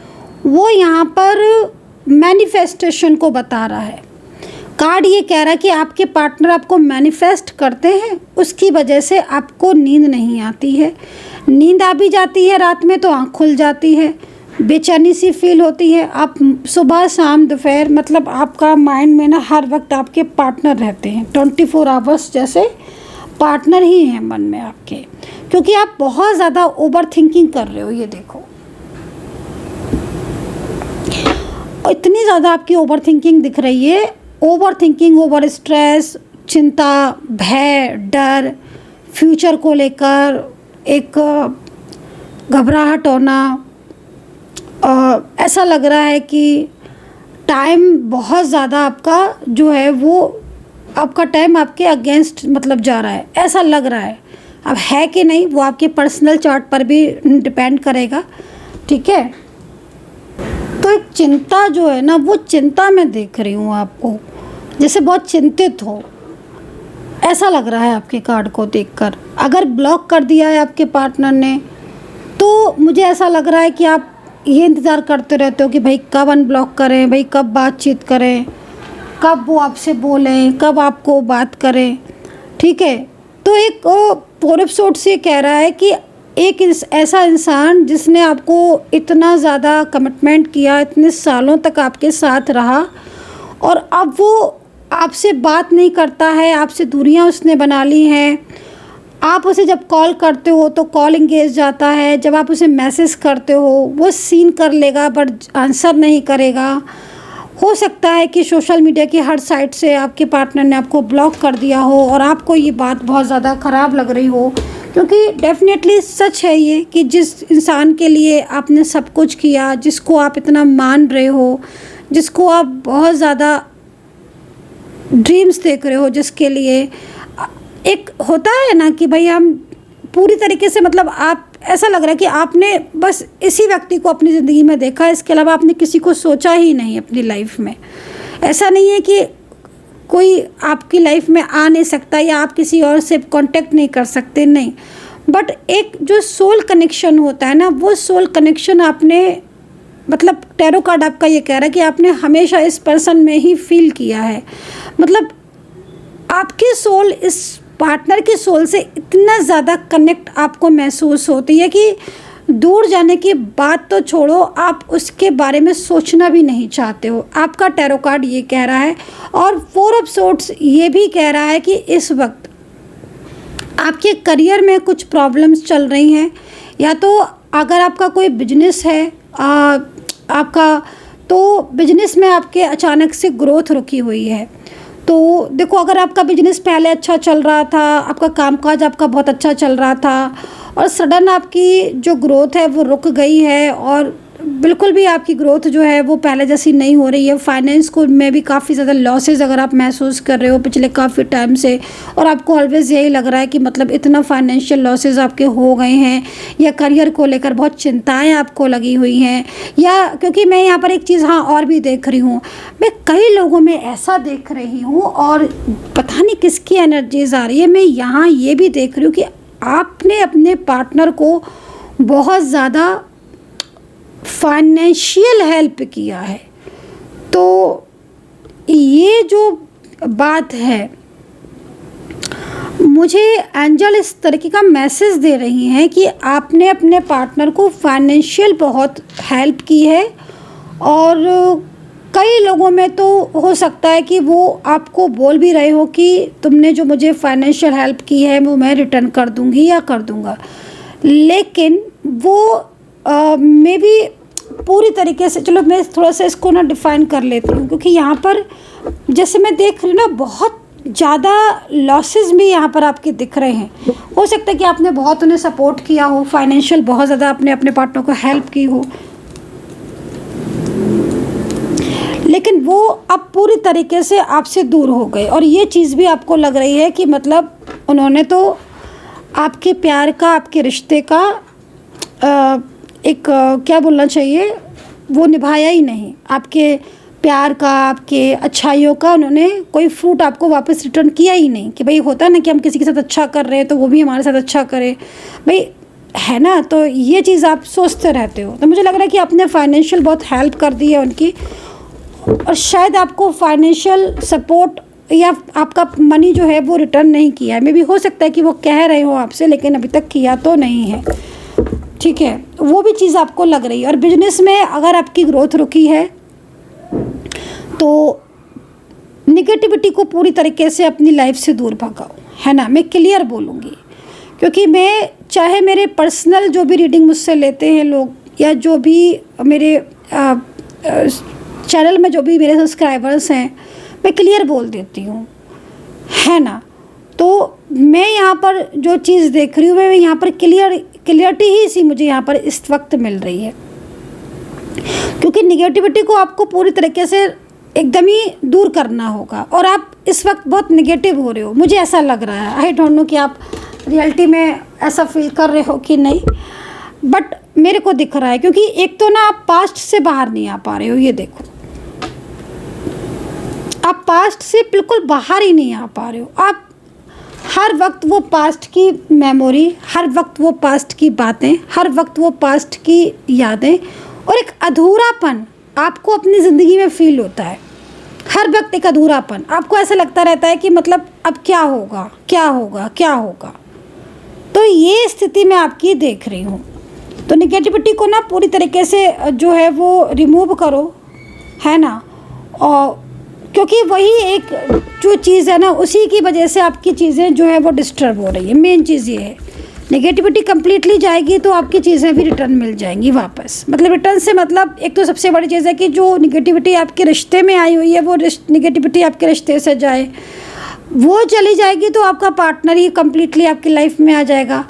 वो यहाँ पर मैनिफेस्टेशन को बता रहा है। कार्ड ये कह रहा है कि आपके पार्टनर आपको मैनिफेस्ट करते हैं, उसकी वजह से आपको नींद नहीं आती है। नींद आ भी जाती है रात में तो आँख खुल जाती है, बेचैनी सी फील होती है। आप सुबह शाम दोपहर, मतलब आपका माइंड में ना हर वक्त आपके पार्टनर रहते हैं, 24 आवर्स जैसे पार्टनर ही हैं मन में आपके, क्योंकि आप बहुत ज़्यादा ओवर थिंकिंग कर रहे हो। ये देखो, इतनी ज़्यादा आपकी ओवर थिंकिंग दिख रही है, ओवर थिंकिंग, ओवर स्ट्रेस, चिंता, भय, डर, फ्यूचर को लेकर एक घबराहट होना। ऐसा लग रहा है कि टाइम बहुत ज़्यादा आपका जो है वो आपका टाइम आपके अगेंस्ट मतलब जा रहा है, ऐसा लग रहा है। अब है कि नहीं वो आपके पर्सनल चार्ट पर भी डिपेंड करेगा, ठीक है। तो एक चिंता जो है ना, वो चिंता मैं देख रही हूँ आपको, जैसे बहुत चिंतित हो, ऐसा लग रहा है आपके कार्ड को देखकर। अगर ब्लॉक कर दिया है आपके पार्टनर ने तो मुझे ऐसा लग रहा है कि आप ये इंतज़ार करते रहते हो कि भाई कब अनब्लॉक करें, भाई कब बातचीत करें, कब वो आपसे बोलें, कब आपको बात करें, ठीक है। तो एक फोर ऑफ सोर्ड्स ये कह रहा है कि एक ऐसा इंसान जिसने आपको इतना ज़्यादा कमिटमेंट किया, इतने सालों तक आपके साथ रहा, और अब वो आपसे बात नहीं करता है, आपसे दूरियां उसने बना ली हैं। आप उसे जब कॉल करते हो तो कॉल इंगेज जाता है, जब आप उसे मैसेज करते हो वो सीन कर लेगा बट आंसर नहीं करेगा। हो सकता है कि सोशल मीडिया की हर साइट से आपके पार्टनर ने आपको ब्लॉक कर दिया हो और आपको ये बात बहुत ज़्यादा ख़राब लग रही हो, क्योंकि डेफिनेटली सच है ये कि जिस इंसान के लिए आपने सब कुछ किया, जिसको आप इतना मान रहे हो, जिसको आप बहुत ज़्यादा ड्रीम्स देख रहे हो, जिसके लिए एक होता है ना कि भाई हम पूरी तरीके से मतलब आप ऐसा लग रहा है कि आपने बस इसी व्यक्ति को अपनी ज़िंदगी में देखा, इसके अलावा आपने किसी को सोचा ही नहीं अपनी लाइफ में। ऐसा नहीं है कि कोई आपकी लाइफ में आ नहीं सकता या आप किसी और से कांटेक्ट नहीं कर सकते, नहीं, बट एक जो सोल कनेक्शन होता है ना, वो सोल कनेक्शन आपने मतलब टैरो कार्ड आपका ये कह रहा है कि आपने हमेशा इस पर्सन में ही फील किया है। मतलब आपकी सोल इस पार्टनर की सोल से इतना ज़्यादा कनेक्ट आपको महसूस होती है कि दूर जाने की बात तो छोड़ो, आप उसके बारे में सोचना भी नहीं चाहते हो। आपका टैरो कार्ड ये कह रहा है। और फोर ऑफ सोर्ड्स ये भी कह रहा है कि इस वक्त आपके करियर में कुछ प्रॉब्लम्स चल रही हैं, या तो अगर आपका कोई बिजनेस है आपका, तो बिजनेस में आपके अचानक से ग्रोथ रुकी हुई है। तो देखो, अगर आपका बिजनेस पहले अच्छा चल रहा था, आपका कामकाज आपका बहुत अच्छा चल रहा था, और सडन आपकी जो ग्रोथ है वो रुक गई है, और बिल्कुल भी आपकी ग्रोथ जो है वो पहले जैसी नहीं हो रही है। फाइनेंस को में भी काफ़ी ज़्यादा लॉसेस अगर आप महसूस कर रहे हो पिछले काफ़ी टाइम से, और आपको ऑलवेज़ यही लग रहा है कि मतलब इतना फाइनेंशियल लॉसेस आपके हो गए हैं, या करियर को लेकर बहुत चिंताएं आपको लगी हुई हैं, या क्योंकि मैं यहाँ पर एक चीज़ हाँ और भी देख रही हूँ, मैं कई लोगों में ऐसा देख रही हूँ, और पता नहीं किसकी एनर्जीज आ रही है, मैं यहाँ ये भी देख रही हूँ कि आपने अपने पार्टनर को बहुत ज़्यादा फाइनेंशियल हेल्प किया है। तो ये जो बात है, मुझे एंजल इस तरीके का मैसेज दे रही हैं कि आपने अपने पार्टनर को फाइनेंशियल बहुत हेल्प की है, और कई लोगों में तो हो सकता है कि वो आपको बोल भी रहे हो कि तुमने जो मुझे फाइनेंशियल हेल्प की है वो मैं रिटर्न कर दूंगी या कर दूंगा, लेकिन वो मे बी पूरी तरीके से, चलो मैं थोड़ा सा इसको ना डिफ़ाइन कर लेती हूँ, क्योंकि यहाँ पर जैसे मैं देख रही हूँ ना, बहुत ज़्यादा लॉसेस भी यहाँ पर आपके दिख रहे हैं। हो सकता है कि आपने बहुत उन्हें सपोर्ट किया हो, फाइनेंशियल बहुत ज़्यादा आपने अपने पार्टनर को हेल्प की हो, लेकिन वो अब पूरी तरीके से आपसे दूर हो गए। और ये चीज़ भी आपको लग रही है कि मतलब उन्होंने तो आपके प्यार का, आपके रिश्ते का एक क्या बोलना चाहिए, वो निभाया ही नहीं। आपके प्यार का, आपके अच्छाइयों का उन्होंने कोई फ्रूट आपको वापस रिटर्न किया ही नहीं। कि भाई होता है ना कि हम किसी के साथ अच्छा कर रहे हैं तो वो भी हमारे साथ अच्छा करे, भाई है ना। तो ये चीज़ आप सोचते रहते हो। तो मुझे लग रहा है कि आपने फाइनेंशियल बहुत हेल्प कर दी है उनकी, और शायद आपको फाइनेंशियल सपोर्ट या आपका मनी जो है वो रिटर्न नहीं किया है। मे भी हो सकता है कि वो कह रहे हो आपसे, लेकिन अभी तक किया तो नहीं है, ठीक है। वो भी चीज़ आपको लग रही है। और बिजनेस में अगर आपकी ग्रोथ रुकी है तो निगेटिविटी को पूरी तरीके से अपनी लाइफ से दूर भगाओ, है ना। मैं क्लियर बोलूँगी, क्योंकि मैं चाहे मेरे पर्सनल जो भी रीडिंग मुझसे लेते हैं लोग, या जो भी मेरे चैनल में जो भी मेरे सब्सक्राइबर्स हैं मैं क्लियर बोल देती हूँ, है ना। तो मैं यहाँ पर जो चीज़ देख रही हूँ मैं यहाँ पर क्लियरिटी ही सी मुझे यहाँ पर इस वक्त मिल रही है, क्योंकि निगेटिविटी को आपको पूरी तरीके से एकदम ही दूर करना होगा। और आप इस वक्त बहुत निगेटिव हो रहे हो, मुझे ऐसा लग रहा है। आई डोंट नो कि आप रियलिटी में ऐसा फील कर रहे हो कि नहीं, बट मेरे को दिख रहा है। क्योंकि एक तो ना आप पास्ट से बाहर नहीं आ पा रहे हो, ये देखो आप पास्ट से बिल्कुल बाहर ही नहीं आ पा रहे हो। आप हर वक्त वो पास्ट की मेमोरी, हर वक्त वो पास्ट की बातें, हर वक्त वो पास्ट की यादें और एक अधूरापन आपको अपनी ज़िंदगी में फील होता है। हर वक्त एक अधूरापन, आपको ऐसा लगता रहता है कि मतलब अब क्या होगा क्या होगा क्या होगा। तो ये स्थिति मैं आपकी देख रही हूँ। तो निगेटिविटी को ना पूरी तरीके से जो है वो रिमूव करो, है ना। और क्योंकि वही एक जो चीज़ है ना, उसी की वजह से आपकी चीज़ें जो है वो डिस्टर्ब हो रही है। मेन चीज़ ये है, नेगेटिविटी कम्प्लीटली जाएगी तो आपकी चीज़ें भी रिटर्न मिल जाएंगी वापस। मतलब रिटर्न से मतलब एक तो सबसे बड़ी चीज़ है कि जो निगेटिविटी आपके रिश्ते में आई हुई है वो निगेटिविटी आपके रिश्ते से जाए, वो चली जाएगी तो आपका पार्टनर ही कम्प्लीटली आपकी लाइफ में आ जाएगा।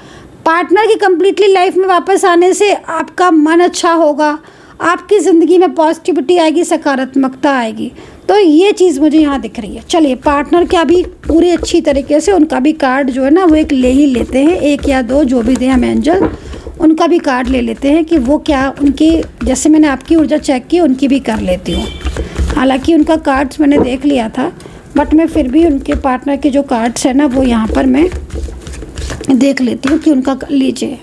पार्टनर की कम्प्लीटली लाइफ में वापस आने से आपका मन अच्छा होगा, आपकी ज़िंदगी में पॉजिटिविटी आएगी, सकारात्मकता आएगी। तो ये चीज़ मुझे यहाँ दिख रही है। चलिए पार्टनर का भी पूरी अच्छी तरीके से उनका भी कार्ड जो है ना वो एक ले ही लेते हैं, एक या दो जो भी दें हम एंजल, उनका भी कार्ड ले लेते हैं कि वो क्या उनकी, जैसे मैंने आपकी ऊर्जा चेक की उनकी भी कर लेती हूँ। हालांकि उनका कार्ड्स मैंने देख लिया था, बट मैं फिर भी उनके पार्टनर के जो कार्ड्स हैं ना वो यहाँ पर मैं देख लेती हूँ कि उनका लीजिए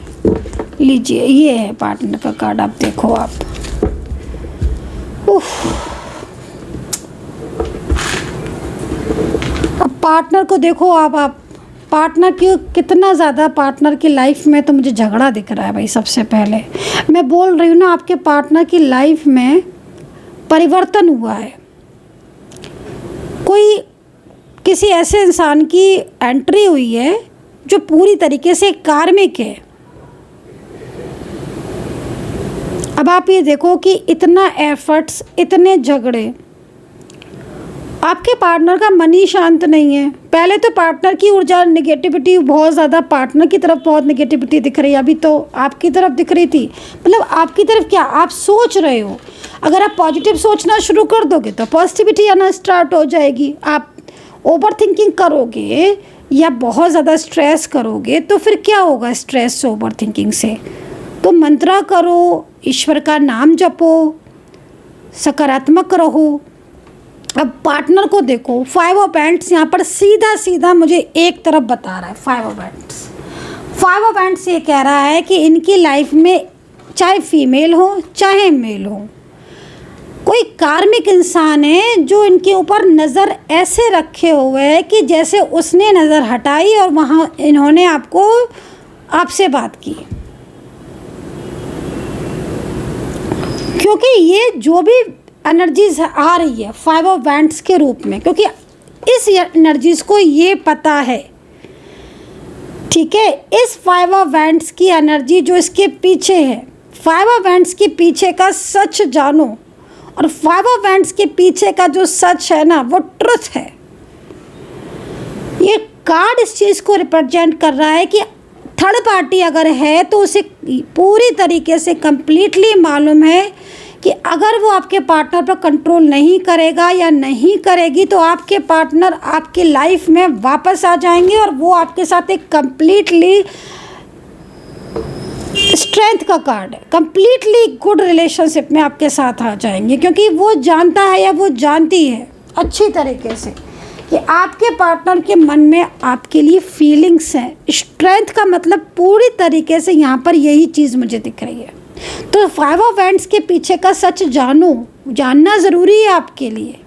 लीजिए, ये है पार्टनर का कार्ड। आप देखो आप, अब पार्टनर को देखो आप पार्टनर की कितना ज़्यादा पार्टनर की लाइफ में तो मुझे झगड़ा दिख रहा है भाई। सबसे पहले मैं बोल रही हूँ ना, आपके पार्टनर की लाइफ में परिवर्तन हुआ है। कोई किसी ऐसे इंसान की एंट्री हुई है जो पूरी तरीके से कार्मिक है। अब आप ये देखो कि इतना एफर्ट्स, इतने झगड़े, आपके पार्टनर का मन ही शांत नहीं है। पहले तो पार्टनर की ऊर्जा नेगेटिविटी बहुत ज़्यादा, पार्टनर की तरफ बहुत नेगेटिविटी दिख रही है। अभी तो आपकी तरफ दिख रही थी, मतलब आपकी तरफ क्या आप सोच रहे हो। अगर आप पॉजिटिव सोचना शुरू कर दोगे तो पॉजिटिविटी आना स्टार्ट हो जाएगी। आप ओवर थिंकिंग करोगे या बहुत ज़्यादा स्ट्रेस करोगे तो फिर क्या होगा स्ट्रेस से, ओवर थिंकिंग से। तो मंत्रा करो, ईश्वर का नाम जपो, सकारात्मक रहो। अब पार्टनर को देखो, 5 ऑफ हैंड्स यहाँ पर सीधा सीधा मुझे एक तरफ बता रहा है। 5 ऑफ हैंड्स ये कह रहा है कि इनकी लाइफ में चाहे फीमेल हो चाहे मेल हो, कोई कार्मिक इंसान है जो इनके ऊपर नज़र ऐसे रखे हुए है कि जैसे उसने नज़र हटाई और वहाँ इन्होंने आपसे बात की। क्योंकि ये जो भी एनर्जीज आ रही है 5 ऑफ हैंड्स के रूप में, क्योंकि इस एनर्जीज को ये पता है, ठीक है। इस 5 ऑफ हैंड्स की एनर्जी जो इसके पीछे है, 5 ऑफ हैंड्स के पीछे का सच जानो। और 5 ऑफ हैंड्स के पीछे का जो सच है ना वो ट्रुथ है। ये कार्ड इस चीज़ को रिप्रेजेंट कर रहा है कि थर्ड पार्टी अगर है तो उसे पूरी तरीके से कंप्लीटली मालूम है कि अगर वो आपके पार्टनर पर कंट्रोल नहीं करेगा या नहीं करेगी तो आपके पार्टनर आपकी लाइफ में वापस आ जाएंगे और वो आपके साथ एक कंप्लीटली स्ट्रेंथ का कार्ड है, कंप्लीटली गुड रिलेशनशिप में आपके साथ आ जाएंगे। क्योंकि वो जानता है या वो जानती है अच्छी तरीके से कि आपके पार्टनर के मन में आपके लिए फीलिंग्स हैं। स्ट्रेंथ का मतलब पूरी तरीके से यहाँ पर यही चीज़ मुझे दिख रही है। तो 5 ऑफ हैंड्स के पीछे का सच जानो, जानना ज़रूरी है आपके लिए।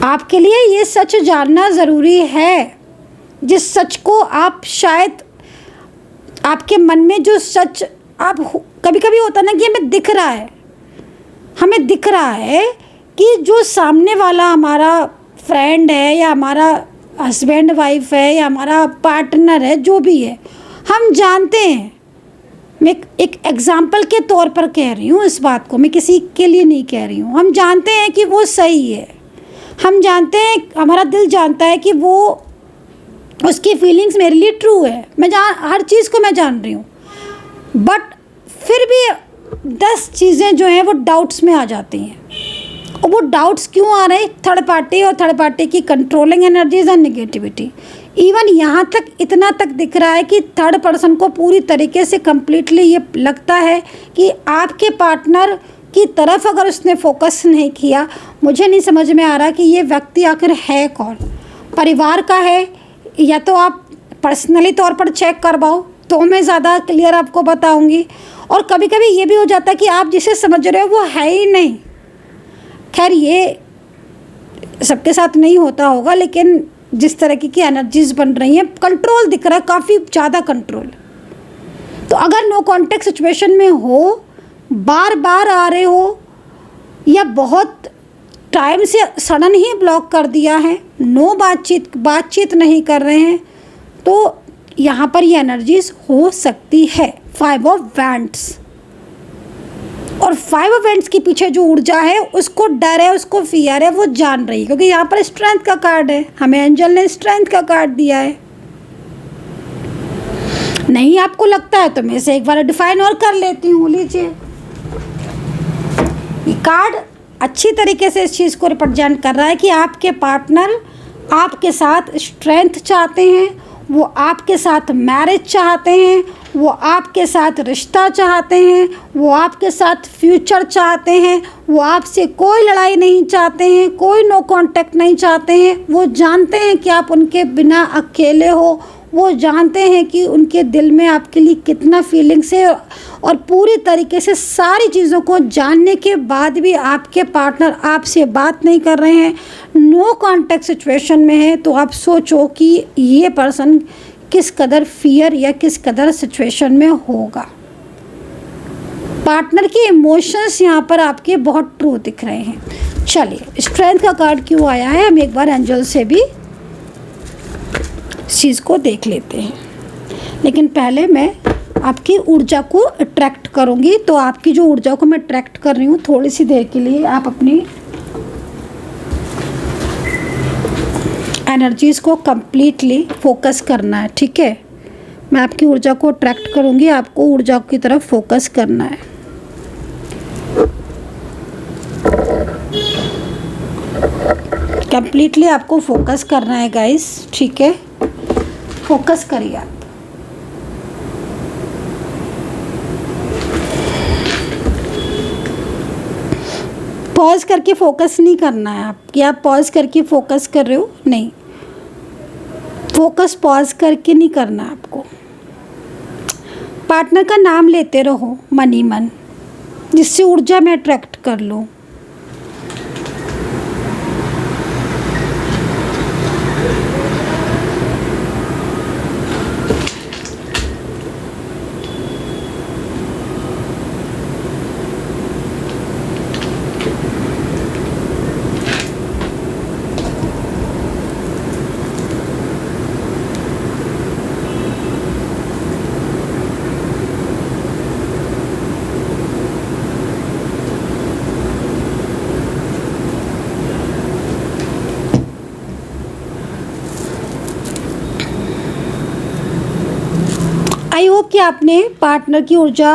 आपके लिए ये सच जानना ज़रूरी है, जिस सच को आप शायद आपके मन में जो सच आप कभी कभी होता ना कि हमें दिख रहा है कि जो सामने वाला हमारा फ्रेंड है या हमारा हस्बैंड वाइफ है या हमारा पार्टनर है, जो भी है, हम जानते हैं मैं एक एग्जाम्पल के तौर पर कह रही हूँ इस बात को, मैं किसी के लिए नहीं कह रही हूँ। हम जानते हैं कि वो सही है, हम जानते हैं, हमारा दिल जानता है कि वो उसकी फीलिंग्स मेरे लिए ट्रू है, हर चीज़ को मैं जान रही हूँ, बट फिर भी 10 चीज़ें जो हैं वो डाउट्स में आ जाती हैं। और वो डाउट्स क्यों आ रहे हैं? थर्ड पार्टी की controlling energies and negativity. Even यहाँ तक, इतना तक दिख रहा है कि थर्ड पर्सन को पूरी तरीके से कम्प्लीटली ये लगता है कि आपके पार्टनर की तरफ अगर उसने फोकस नहीं किया, मुझे नहीं समझ में आ रहा कि ये व्यक्ति आखिर है कौन, परिवार का है, या तो आप पर्सनली तौर पर चेक करवाओ तो मैं ज़्यादा क्लियर आपको बताऊंगी। और कभी कभी ये भी हो जाता है कि आप जिसे समझ रहे हो वो है ही नहीं। खैर ये सबके साथ नहीं होता होगा, लेकिन जिस तरह की एनर्जीज बन रही हैं, कंट्रोल दिख रहा है, काफ़ी ज़्यादा कंट्रोल। तो अगर नो कॉन्टेक्ट सिचुएशन में हो, बार बार आ रहे हो, या बहुत टाइम से सडन ही ब्लॉक कर दिया है, नो बातचीत नहीं कर रहे हैं, तो यहाँ पर ये एनर्जीज हो सकती है 5 ऑफ वैंड्स। और 5 ऑफ वैंड्स के पीछे जो ऊर्जा है, उसको डर है, उसको फियर है, वो जान रही है, क्योंकि यहाँ पर स्ट्रेंथ का कार्ड है, हमें एंजल ने स्ट्रेंथ का कार्ड दिया है। नहीं आपको लगता है तो मैं इसे एक बार डिफाइन और कर लेती हूँ। लीजिए, ये कार्ड अच्छी तरीके से इस चीज़ को रिप्रेजेंट कर रहा है कि आपके पार्टनर आपके साथ स्ट्रेंथ चाहते हैं, वो आपके साथ मैरिज चाहते हैं, वो आपके साथ रिश्ता चाहते हैं, वो आपके साथ फ्यूचर चाहते हैं, वो आपसे कोई लड़ाई नहीं चाहते हैं, कोई नो कांटेक्ट नहीं चाहते हैं। वो जानते हैं कि आप उनके बिना अकेले हो, वो जानते हैं कि उनके दिल में आपके लिए कितना फीलिंग्स है, और पूरी तरीके से सारी चीज़ों को जानने के बाद भी आपके पार्टनर आपसे बात नहीं कर रहे हैं, नो कांटेक्ट सिचुएशन में है। तो आप सोचो कि ये पर्सन किस कदर फियर या किस कदर सिचुएशन में होगा। पार्टनर के इमोशंस यहाँ पर आपके बहुत ट्रू दिख रहे हैं। चलिए, स्ट्रेंथ का कार्ड क्यों आया है, हम एक बार एंजल से भी इस चीज़ को देख लेते हैं। लेकिन पहले मैं आपकी ऊर्जा को अट्रैक्ट करूँगी। तो आपकी जो ऊर्जा को मैं अट्रैक्ट कर रही हूँ, थोड़ी सी देर के लिए आप अपनी एनर्जीज़ को कम्प्लीटली फोकस करना है, ठीक है। मैं आपकी ऊर्जा को अट्रैक्ट करूँगी, आपको ऊर्जा की तरफ फोकस करना है। कम्प्लीटली आपको फोकस करना है गाइस, ठीक है। फोकस करिए आप। पॉज करके फोकस नहीं करना है आप, कि आप पॉज करके फोकस कर रहे हो, नहीं, फोकस पॉज करके नहीं करना आपको। पार्टनर का नाम लेते रहो मन ही मन, जिससे ऊर्जा में अट्रैक्ट कर लो। आई होप कि आपने पार्टनर की ऊर्जा,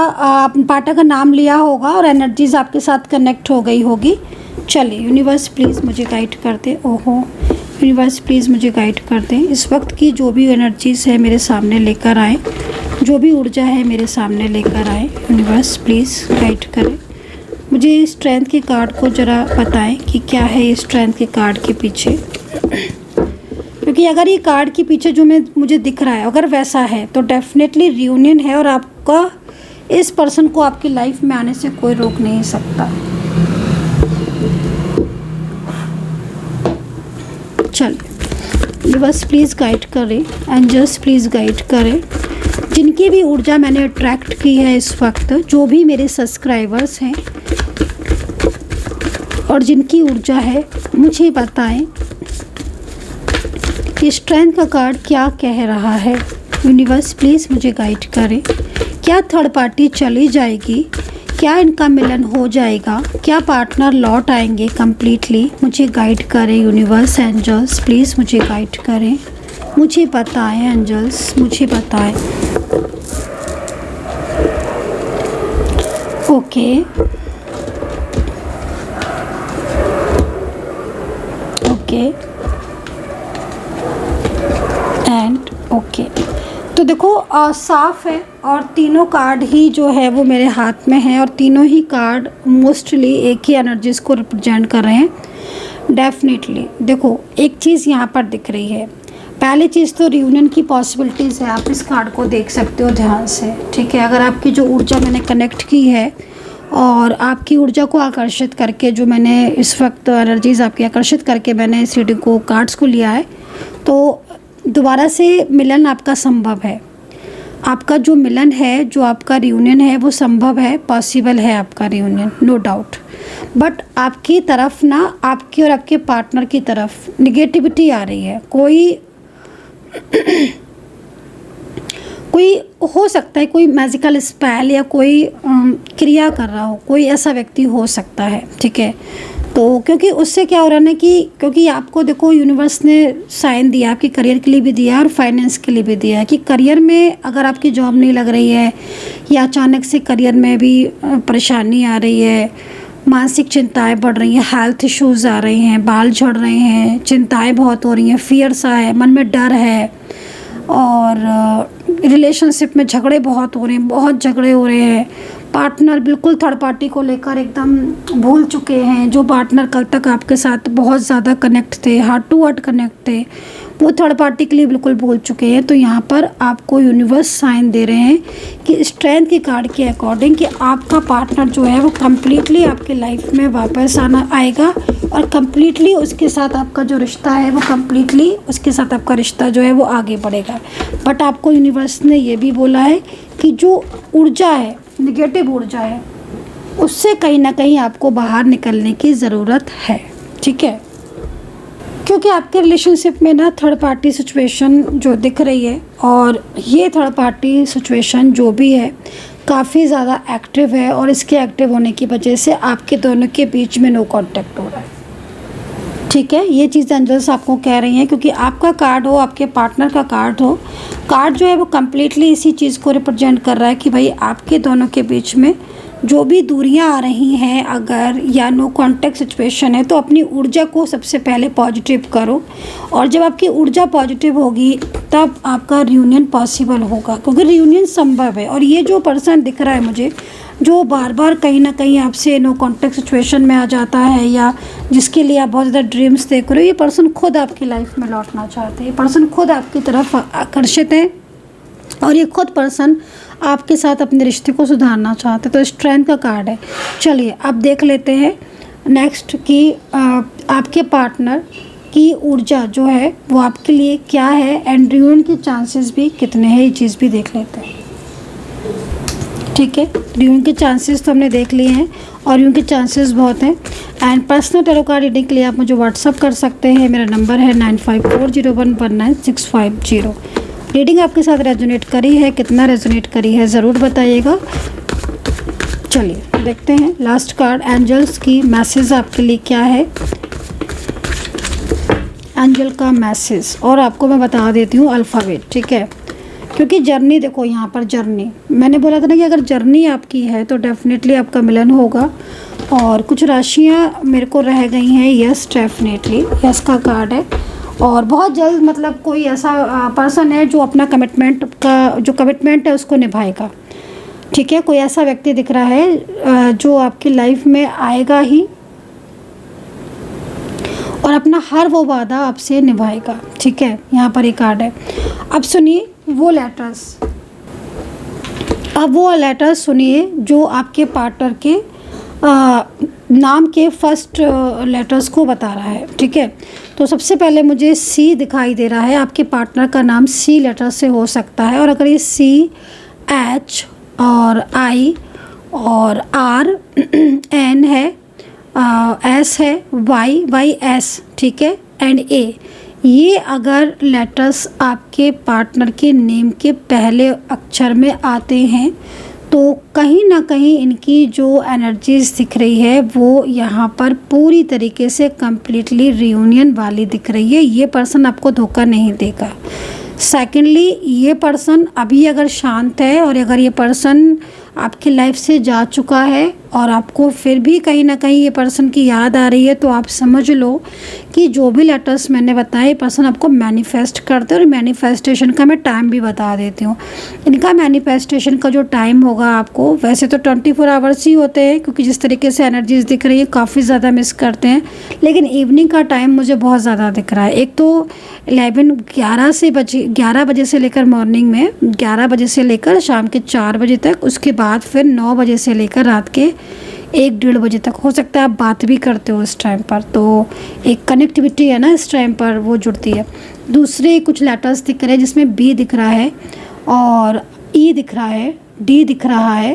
पार्टनर का नाम लिया होगा और एनर्जीज आपके साथ कनेक्ट हो गई होगी। चलिए, यूनिवर्स प्लीज़ मुझे गाइड कर दे। ओहो, यूनिवर्स प्लीज़ मुझे गाइड कर दें। इस वक्त की जो भी एनर्जीज है मेरे सामने लेकर आए, जो भी ऊर्जा है मेरे सामने लेकर आए। यूनिवर्स प्लीज़ गाइड करें। मुझे स्ट्रेंथ के कार्ड को ज़रा बताएं कि क्या है ये स्ट्रेंथ के कार्ड के पीछे, क्योंकि अगर ये कार्ड के पीछे जो मुझे दिख रहा है अगर वैसा है तो डेफिनेटली रियूनियन है, और आपका इस पर्सन को आपकी लाइफ में आने से कोई रोक नहीं सकता। चलिए, बस प्लीज़ गाइड करें, एंजल्स प्लीज़ गाइड करें। जिनकी भी ऊर्जा मैंने अट्रैक्ट की है इस वक्त, जो भी मेरे सब्सक्राइबर्स हैं और जिनकी ऊर्जा है, मुझे बताएं कि स्ट्रेंथ का कार्ड क्या कह रहा है। यूनिवर्स प्लीज़ मुझे गाइड करें क्या थर्ड पार्टी चली जाएगी, क्या इनका मिलन हो जाएगा, क्या पार्टनर लौट आएंगे कम्प्लीटली। मुझे गाइड करें यूनिवर्स, एंजल्स प्लीज़ मुझे गाइड करें, मुझे बताएं एंजल्स, मुझे बताएं। Okay okay and okay. तो देखो साफ है और तीनों कार्ड ही जो है वो मेरे हाथ में है और तीनों ही कार्ड मोस्टली एक ही एनर्जीज़ को रिप्रेजेंट कर रहे हैं। डेफिनेटली देखो एक चीज़ यहाँ पर दिख रही है। पहली चीज़ तो रियूनियन की पॉसिबिलिटीज़ है, आप इस कार्ड को देख सकते हो ध्यान से, ठीक है। अगर आपकी जो ऊर्जा मैंने कनेक्ट की है और आपकी ऊर्जा को आकर्षित करके जो मैंने इस वक्त एनर्जीज़ आपकी आकर्षित करके मैंने इस रीडिंग को कार्ड्स को लिया है, तो दोबारा से मिलन आपका संभव है। आपका जो मिलन है, जो आपका रियूनियन है वो संभव है, पॉसिबल है आपका रियूनियन, नो डाउट। बट आपकी तरफ ना, आपकी और आपके पार्टनर की तरफ निगेटिविटी आ रही है। कोई हो सकता है, कोई मैजिकल स्पेल या कोई क्रिया कर रहा हो, कोई ऐसा व्यक्ति हो सकता है, ठीक है। तो क्योंकि उससे क्या हो रहा है ना कि क्योंकि आपको देखो यूनिवर्स ने साइन दिया, आपके करियर के लिए भी दिया और फाइनेंस के लिए भी दिया है कि करियर में अगर आपकी जॉब नहीं लग रही है या अचानक से करियर में भी परेशानी आ रही है, मानसिक चिंताएं बढ़ रही हैं, हेल्थ इश्यूज़ आ रहे हैं, बाल झड़ रहे हैं, चिंताएं बहुत हो रही हैं, फियर सा है, मन में डर है और रिलेशनशिप में झगड़े बहुत हो रहे हैं, बहुत झगड़े हो रहे हैं। पार्टनर बिल्कुल थर्ड पार्टी को लेकर एकदम भूल चुके हैं। जो पार्टनर कल तक आपके साथ बहुत ज़्यादा कनेक्ट थे, हार्ट टू हार्ट कनेक्ट थे, वो थर्ड पार्टी के लिए बिल्कुल भूल चुके हैं। तो यहाँ पर आपको यूनिवर्स साइन दे रहे हैं कि स्ट्रेंथ के कार्ड के अकॉर्डिंग कि आपका पार्टनर जो है वो कम्प्लीटली आपके लाइफ में वापस आना आएगा और कम्प्लीटली उसके साथ आपका जो रिश्ता है वो कम्प्लीटली उसके साथ आपका रिश्ता जो है वो आगे बढ़ेगा। बट आपको यूनिवर्स ने ये भी बोला है कि जो ऊर्जा है, निगेटिव ऊर्जा है, उससे कहीं ना कहीं आपको बाहर निकलने की ज़रूरत है, ठीक है। क्योंकि आपके रिलेशनशिप में ना थर्ड पार्टी सिचुएशन जो दिख रही है और ये थर्ड पार्टी सिचुएशन जो भी है काफ़ी ज़्यादा एक्टिव है और इसके एक्टिव होने की वजह से आपके दोनों के बीच में नो कांटेक्ट हो रहा है, ठीक है। ये चीज़ एंजल्स आपको कह रही हैं क्योंकि आपका कार्ड हो, आपके पार्टनर का कार्ड हो, कार्ड जो है वो कम्प्लीटली इसी चीज़ को रिप्रेजेंट कर रहा है कि भाई आपके दोनों के बीच में जो भी दूरियां आ रही हैं अगर या नो कांटेक्ट सिचुएशन है, तो अपनी ऊर्जा को सबसे पहले पॉजिटिव करो और जब आपकी ऊर्जा पॉजिटिव होगी तब आपका रियूनियन पॉसिबल होगा क्योंकि रियूनियन संभव है। और ये जो पर्सन दिख रहा है मुझे, जो बार बार कहीं ना कहीं आपसे नो कांटेक्ट सिचुएशन में आ जाता है या जिसके लिए आप बहुत ज़्यादा ड्रीम्स देख रहे हो, ये पर्सन खुद आपकी लाइफ में लौटना चाहते हैं, ये पर्सन खुद आपकी तरफ आकर्षित है और ये खुद पर्सन आपके साथ अपने रिश्ते को सुधारना चाहते हैं। तो स्ट्रेंथ का कार्ड है। चलिए अब देख लेते हैं नेक्स्ट कि आपके पार्टनर की ऊर्जा जो है वो आपके लिए क्या है एंड रियूनियन के चांसेस भी कितने हैं, ये चीज़ भी देख लेते हैं, ठीक है। रियूनियन के चांसेस तो हमने देख लिए हैं और रियूनियन के चांसेस बहुत हैं। And personal tarot card reading के लिए आप मुझे व्हाट्सअप कर सकते हैं, मेरा नंबर है 9540119650। रीडिंग आपके साथ रेजोनेट करी है, कितना रेजोनेट करी है ज़रूर बताइएगा। चलिए देखते हैं लास्ट कार्ड एंजल्स की मैसेज आपके लिए क्या है, एंजल का मैसेज। और आपको मैं बता देती हूँ अल्फ़ाबेट, ठीक है, क्योंकि जर्नी देखो यहाँ पर जर्नी मैंने बोला था ना कि अगर जर्नी आपकी है तो डेफिनेटली आपका मिलन होगा। और कुछ राशियाँ मेरे को रह गई हैं, यस डेफिनेटली यस का कार्ड है और बहुत जल्द मतलब कोई ऐसा पर्सन है जो अपना कमिटमेंट का जो कमिटमेंट है उसको निभाएगा, ठीक है। कोई ऐसा व्यक्ति दिख रहा है जो आपकी लाइफ में आएगा ही और अपना हर वो वादा आपसे निभाएगा, ठीक है। यहाँ पर एक कार्ड है। अब सुनिए वो लेटर्स, अब वो लेटर्स सुनिए जो आपके पार्टनर के नाम के फर्स्ट लेटर्स को बता रहा है, ठीक है। तो सबसे पहले मुझे सी दिखाई दे रहा है, आपके पार्टनर का नाम सी लेटर से हो सकता है और अगर ये सी, एच और आई और आर, एन है, एस है, वाई, वाई एस, ठीक है, एंड ए, ये अगर लेटर्स आपके पार्टनर के नेम के पहले अक्षर में आते हैं तो कहीं ना कहीं इनकी जो एनर्जीज दिख रही है वो यहाँ पर पूरी तरीके से कम्प्लीटली रियूनियन वाली दिख रही है। ये पर्सन आपको धोखा नहीं देगा। सेकेंडली, ये पर्सन अभी अगर शांत है और अगर ये पर्सन आपकी लाइफ से जा चुका है और आपको फिर भी कहीं ना कहीं ये पर्सन की याद आ रही है, तो आप समझ लो कि जो भी लेटर्स मैंने बताए ये पर्सन आपको मैनिफेस्ट करते हैं। और मैनिफेस्टेशन का मैं टाइम भी बता देती हूँ। इनका मैनिफेस्टेशन का जो टाइम होगा आपको, वैसे तो 24 आवर्स ही होते हैं, क्योंकि जिस तरीके से एनर्जीज दिख रही है काफ़ी ज़्यादा मिस करते हैं, लेकिन इवनिंग का टाइम मुझे बहुत ज़्यादा दिख रहा है। एक तो 11 बजे से लेकर मॉर्निंग में 11 बजे से लेकर शाम के 4 बजे तक, उसके बाद फिर 9 बजे से लेकर रात के 1-1:30 बजे तक। हो सकता है आप बात भी करते हो इस टाइम पर, तो एक कनेक्टिविटी है ना इस टाइम पर, वो जुड़ती है। दूसरे कुछ लेटर्स दिख रहे हैं जिसमें बी दिख रहा है और ई दिख रहा है, डी दिख रहा है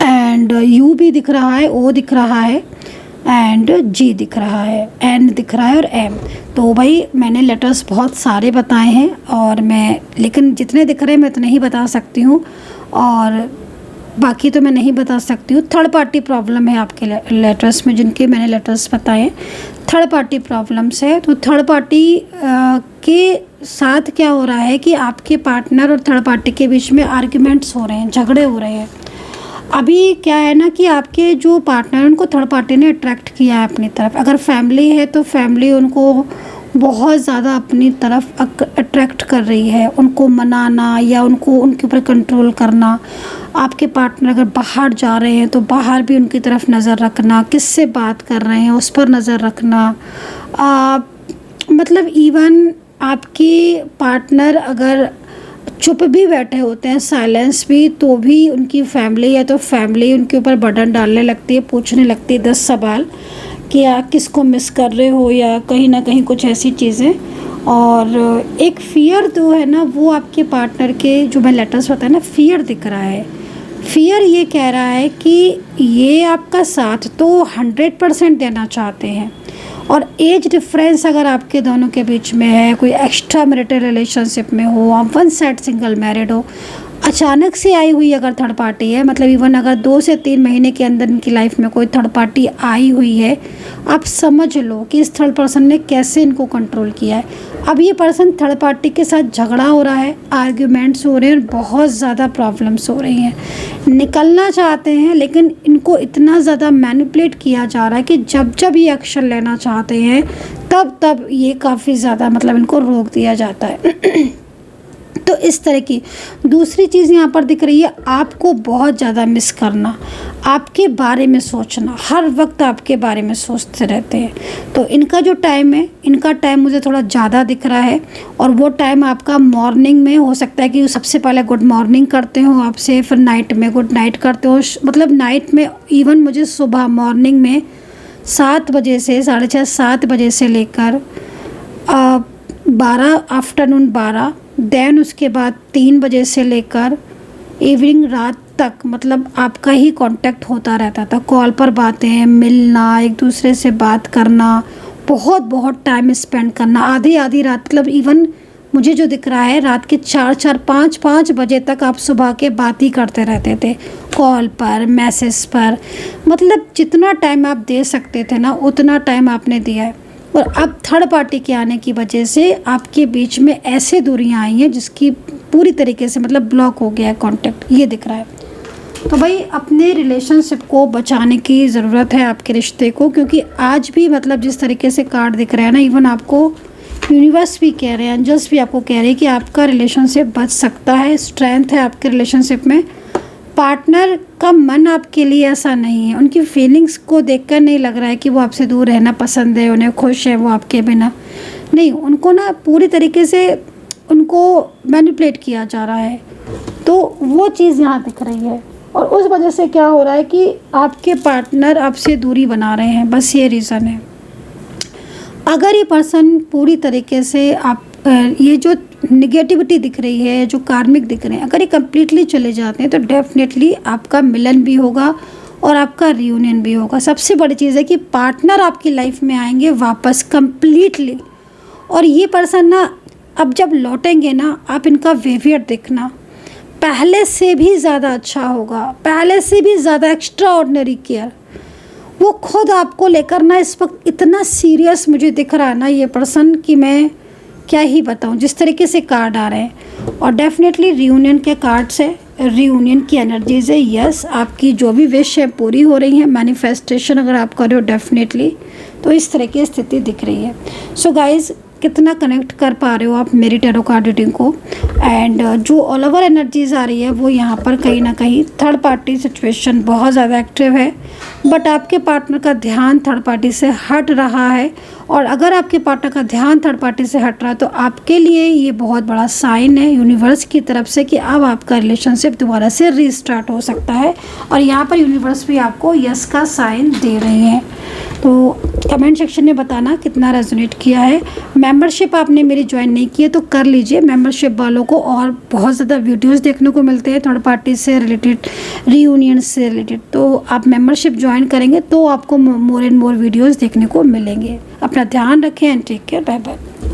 एंड यू भी दिख रहा है, ओ दिख रहा है एंड जी दिख रहा है, एन दिख रहा है और एम। तो भाई मैंने लेटर्स बहुत सारे बताए हैं और लेकिन जितने दिख रहे हैं मैं इतने ही बता सकती हूँ और बाकी तो मैं नहीं बता सकती हूँ। थर्ड पार्टी प्रॉब्लम है आपके लेटर्स में, जिनके मैंने लेटर्स बताए थर्ड पार्टी प्रॉब्लम्स है। तो थर्ड पार्टी के साथ क्या हो रहा है कि आपके पार्टनर और थर्ड पार्टी के बीच में आर्ग्यूमेंट्स हो रहे हैं, झगड़े हो रहे हैं। अभी क्या है ना कि आपके जो पार्टनर उनको थर्ड पार्टी ने अट्रैक्ट किया है अपनी तरफ। अगर फैमिली है तो फैमिली उनको बहुत ज़्यादा अपनी तरफ अट्रैक्ट कर रही है, उनको मनाना या उनको उनके ऊपर कंट्रोल करना। आपके पार्टनर अगर बाहर जा रहे हैं तो बाहर भी उनकी तरफ नज़र रखना, किससे बात कर रहे हैं उस पर नज़र रखना। मतलब इवन आपके पार्टनर अगर चुप भी बैठे होते हैं, साइलेंस भी, तो भी उनकी फैमिली है तो फैमिली उनके ऊपर बर्डन डालने लगती है, पूछने लगती है 10 सवाल कि आप किसको मिस कर रहे हो या कहीं ना कहीं कुछ ऐसी चीज़ें। और एक फियर जो है ना वो आपके पार्टनर के जो मैं लेटर्स बताया ना, फियर दिख रहा है। फियर ये कह रहा है कि ये आपका साथ तो 100% देना चाहते हैं और एज डिफरेंस अगर आपके दोनों के बीच में है, कोई एक्स्ट्रा मैरिटल रिलेशनशिप में हो, आप वन साइड सिंगल मैरिड हो, अचानक से आई हुई अगर थर्ड पार्टी है, मतलब इवन अगर 2 से 3 महीने के अंदर इनकी लाइफ में कोई थर्ड पार्टी आई हुई है, आप समझ लो कि इस थर्ड पर्सन ने कैसे इनको कंट्रोल किया है। अब ये पर्सन थर्ड पार्टी के साथ झगड़ा हो रहा है, आर्ग्यूमेंट्स हो रहे हैं और बहुत ज़्यादा प्रॉब्लम्स हो रही हैं। निकलना चाहते हैं लेकिन इनको इतना ज़्यादा मैनिपुलेट किया जा रहा है कि जब जब ये एक्शन लेना चाहते हैं तब ये काफ़ी ज़्यादा मतलब इनको रोक दिया जाता है। तो इस तरह की दूसरी चीज़ यहाँ पर दिख रही है, आपको बहुत ज़्यादा मिस करना, आपके बारे में सोचना, हर वक्त आपके बारे में सोचते रहते हैं। तो इनका जो टाइम है, इनका टाइम मुझे थोड़ा ज़्यादा दिख रहा है और वो टाइम आपका मॉर्निंग में हो सकता है कि सबसे पहले गुड मॉर्निंग करते हो आपसे, फिर नाइट में गुड नाइट करते हो, मतलब नाइट में इवन मुझे सुबह मॉर्निंग में 7 बजे से 6:30-7 बजे से लेकर 12 आफ्टरनून 12, देन उसके बाद 3 बजे से लेकर इवनिंग रात तक, मतलब आपका ही कांटेक्ट होता रहता था। कॉल पर बातें, मिलना, एक दूसरे से बात करना, बहुत टाइम स्पेंड करना, आधी रात, मतलब इवन मुझे जो दिख रहा है रात के 4-4, 5-5 बजे तक आप सुबह के बात ही करते रहते थे, कॉल पर, मैसेज पर। मतलब जितना टाइम आप दे सकते थे ना उतना टाइम आपने दिया है। और अब थर्ड पार्टी के आने की वजह से आपके बीच में ऐसे दूरियां आई हैं जिसकी पूरी तरीके से मतलब ब्लॉक हो गया है कांटेक्ट, ये दिख रहा है। तो भाई अपने रिलेशनशिप को बचाने की ज़रूरत है, आपके रिश्ते को, क्योंकि आज भी मतलब जिस तरीके से कार्ड दिख रहा है ना, इवन आपको यूनिवर्स भी कह रहे हैं, एंजल्स भी आपको कह रहे हैं कि आपका रिलेशनशिप बच सकता है, स्ट्रेंथ है आपके रिलेशनशिप में। पार्टनर का मन आपके लिए ऐसा नहीं है, उनकी फीलिंग्स को देखकर नहीं लग रहा है कि वो आपसे दूर रहना पसंद है, उन्हें खुश है वो आपके बिना, नहीं, उनको ना पूरी तरीके से उनको मैनिपुलेट किया जा रहा है। तो वो चीज़ यहाँ दिख रही है और उस वजह से क्या हो रहा है कि आपके पार्टनर आपसे दूरी बना रहे हैं, बस ये रीज़न है। अगर ये पर्सन पूरी तरीके से आप ये जो निगेटिविटी दिख रही है, जो कार्मिक दिख रहे हैं, अगर ये कम्प्लीटली चले जाते हैं तो डेफिनेटली आपका मिलन भी होगा और आपका रियूनियन भी होगा। सबसे बड़ी चीज़ है कि पार्टनर आपकी लाइफ में आएंगे वापस कम्प्लीटली, और ये पर्सन ना अब जब लौटेंगे ना, आप इनका बिहेवियर देखना पहले से भी ज़्यादा अच्छा होगा, पहले से भी ज़्यादा एक्स्ट्रा ऑर्डिनरी केयर। वो खुद आपको लेकर ना इस वक्त इतना सीरियस मुझे दिख रहा है ना ये पर्सन कि मैं क्या ही बताऊं जिस तरीके से कार्ड आ रहे हैं। और डेफिनेटली रियूनियन के कार्ड्स है, रियूनियन की एनर्जीज है। यस, आपकी जो भी विश है पूरी हो रही है, मैनिफेस्टेशन अगर आप कर रहे हो डेफिनेटली, तो इस तरह की स्थिति दिख रही है। सो गाइज़, कितना कनेक्ट कर पा रहे हो आप मेरी टैरो कार्ड रीडिंग को। एंड जो ऑल ओवर एनर्जीज आ रही है वो यहाँ पर कहीं ना कहीं थर्ड पार्टी सिचुएशन बहुत ज़्यादा एक्टिव है, बट आपके पार्टनर का ध्यान थर्ड पार्टी से हट रहा है। और अगर आपके पार्टनर का ध्यान थर्ड पार्टी से हट रहा है तो आपके लिए ये बहुत बड़ा साइन है यूनिवर्स की तरफ से कि अब आपका रिलेशनशिप दोबारा से रीस्टार्ट हो सकता है। और यहाँ पर यूनिवर्स भी आपको यस का साइन दे रहे हैं। तो कमेंट सेक्शन में बताना कितना रेजोनेट किया है। मेंबरशिप आपने मेरी ज्वाइन नहीं की है तो कर लीजिए। मेंबरशिप वालों को और बहुत ज़्यादा वीडियोस देखने को मिलते हैं थर्ड पार्टी से रिलेटेड, रियूनियन से रिलेटेड। तो आप मेंबरशिप ज्वाइन करेंगे तो आपको मोर एंड मोर वीडियोस देखने को मिलेंगे। अपना ध्यान रखें and take care, bye bye.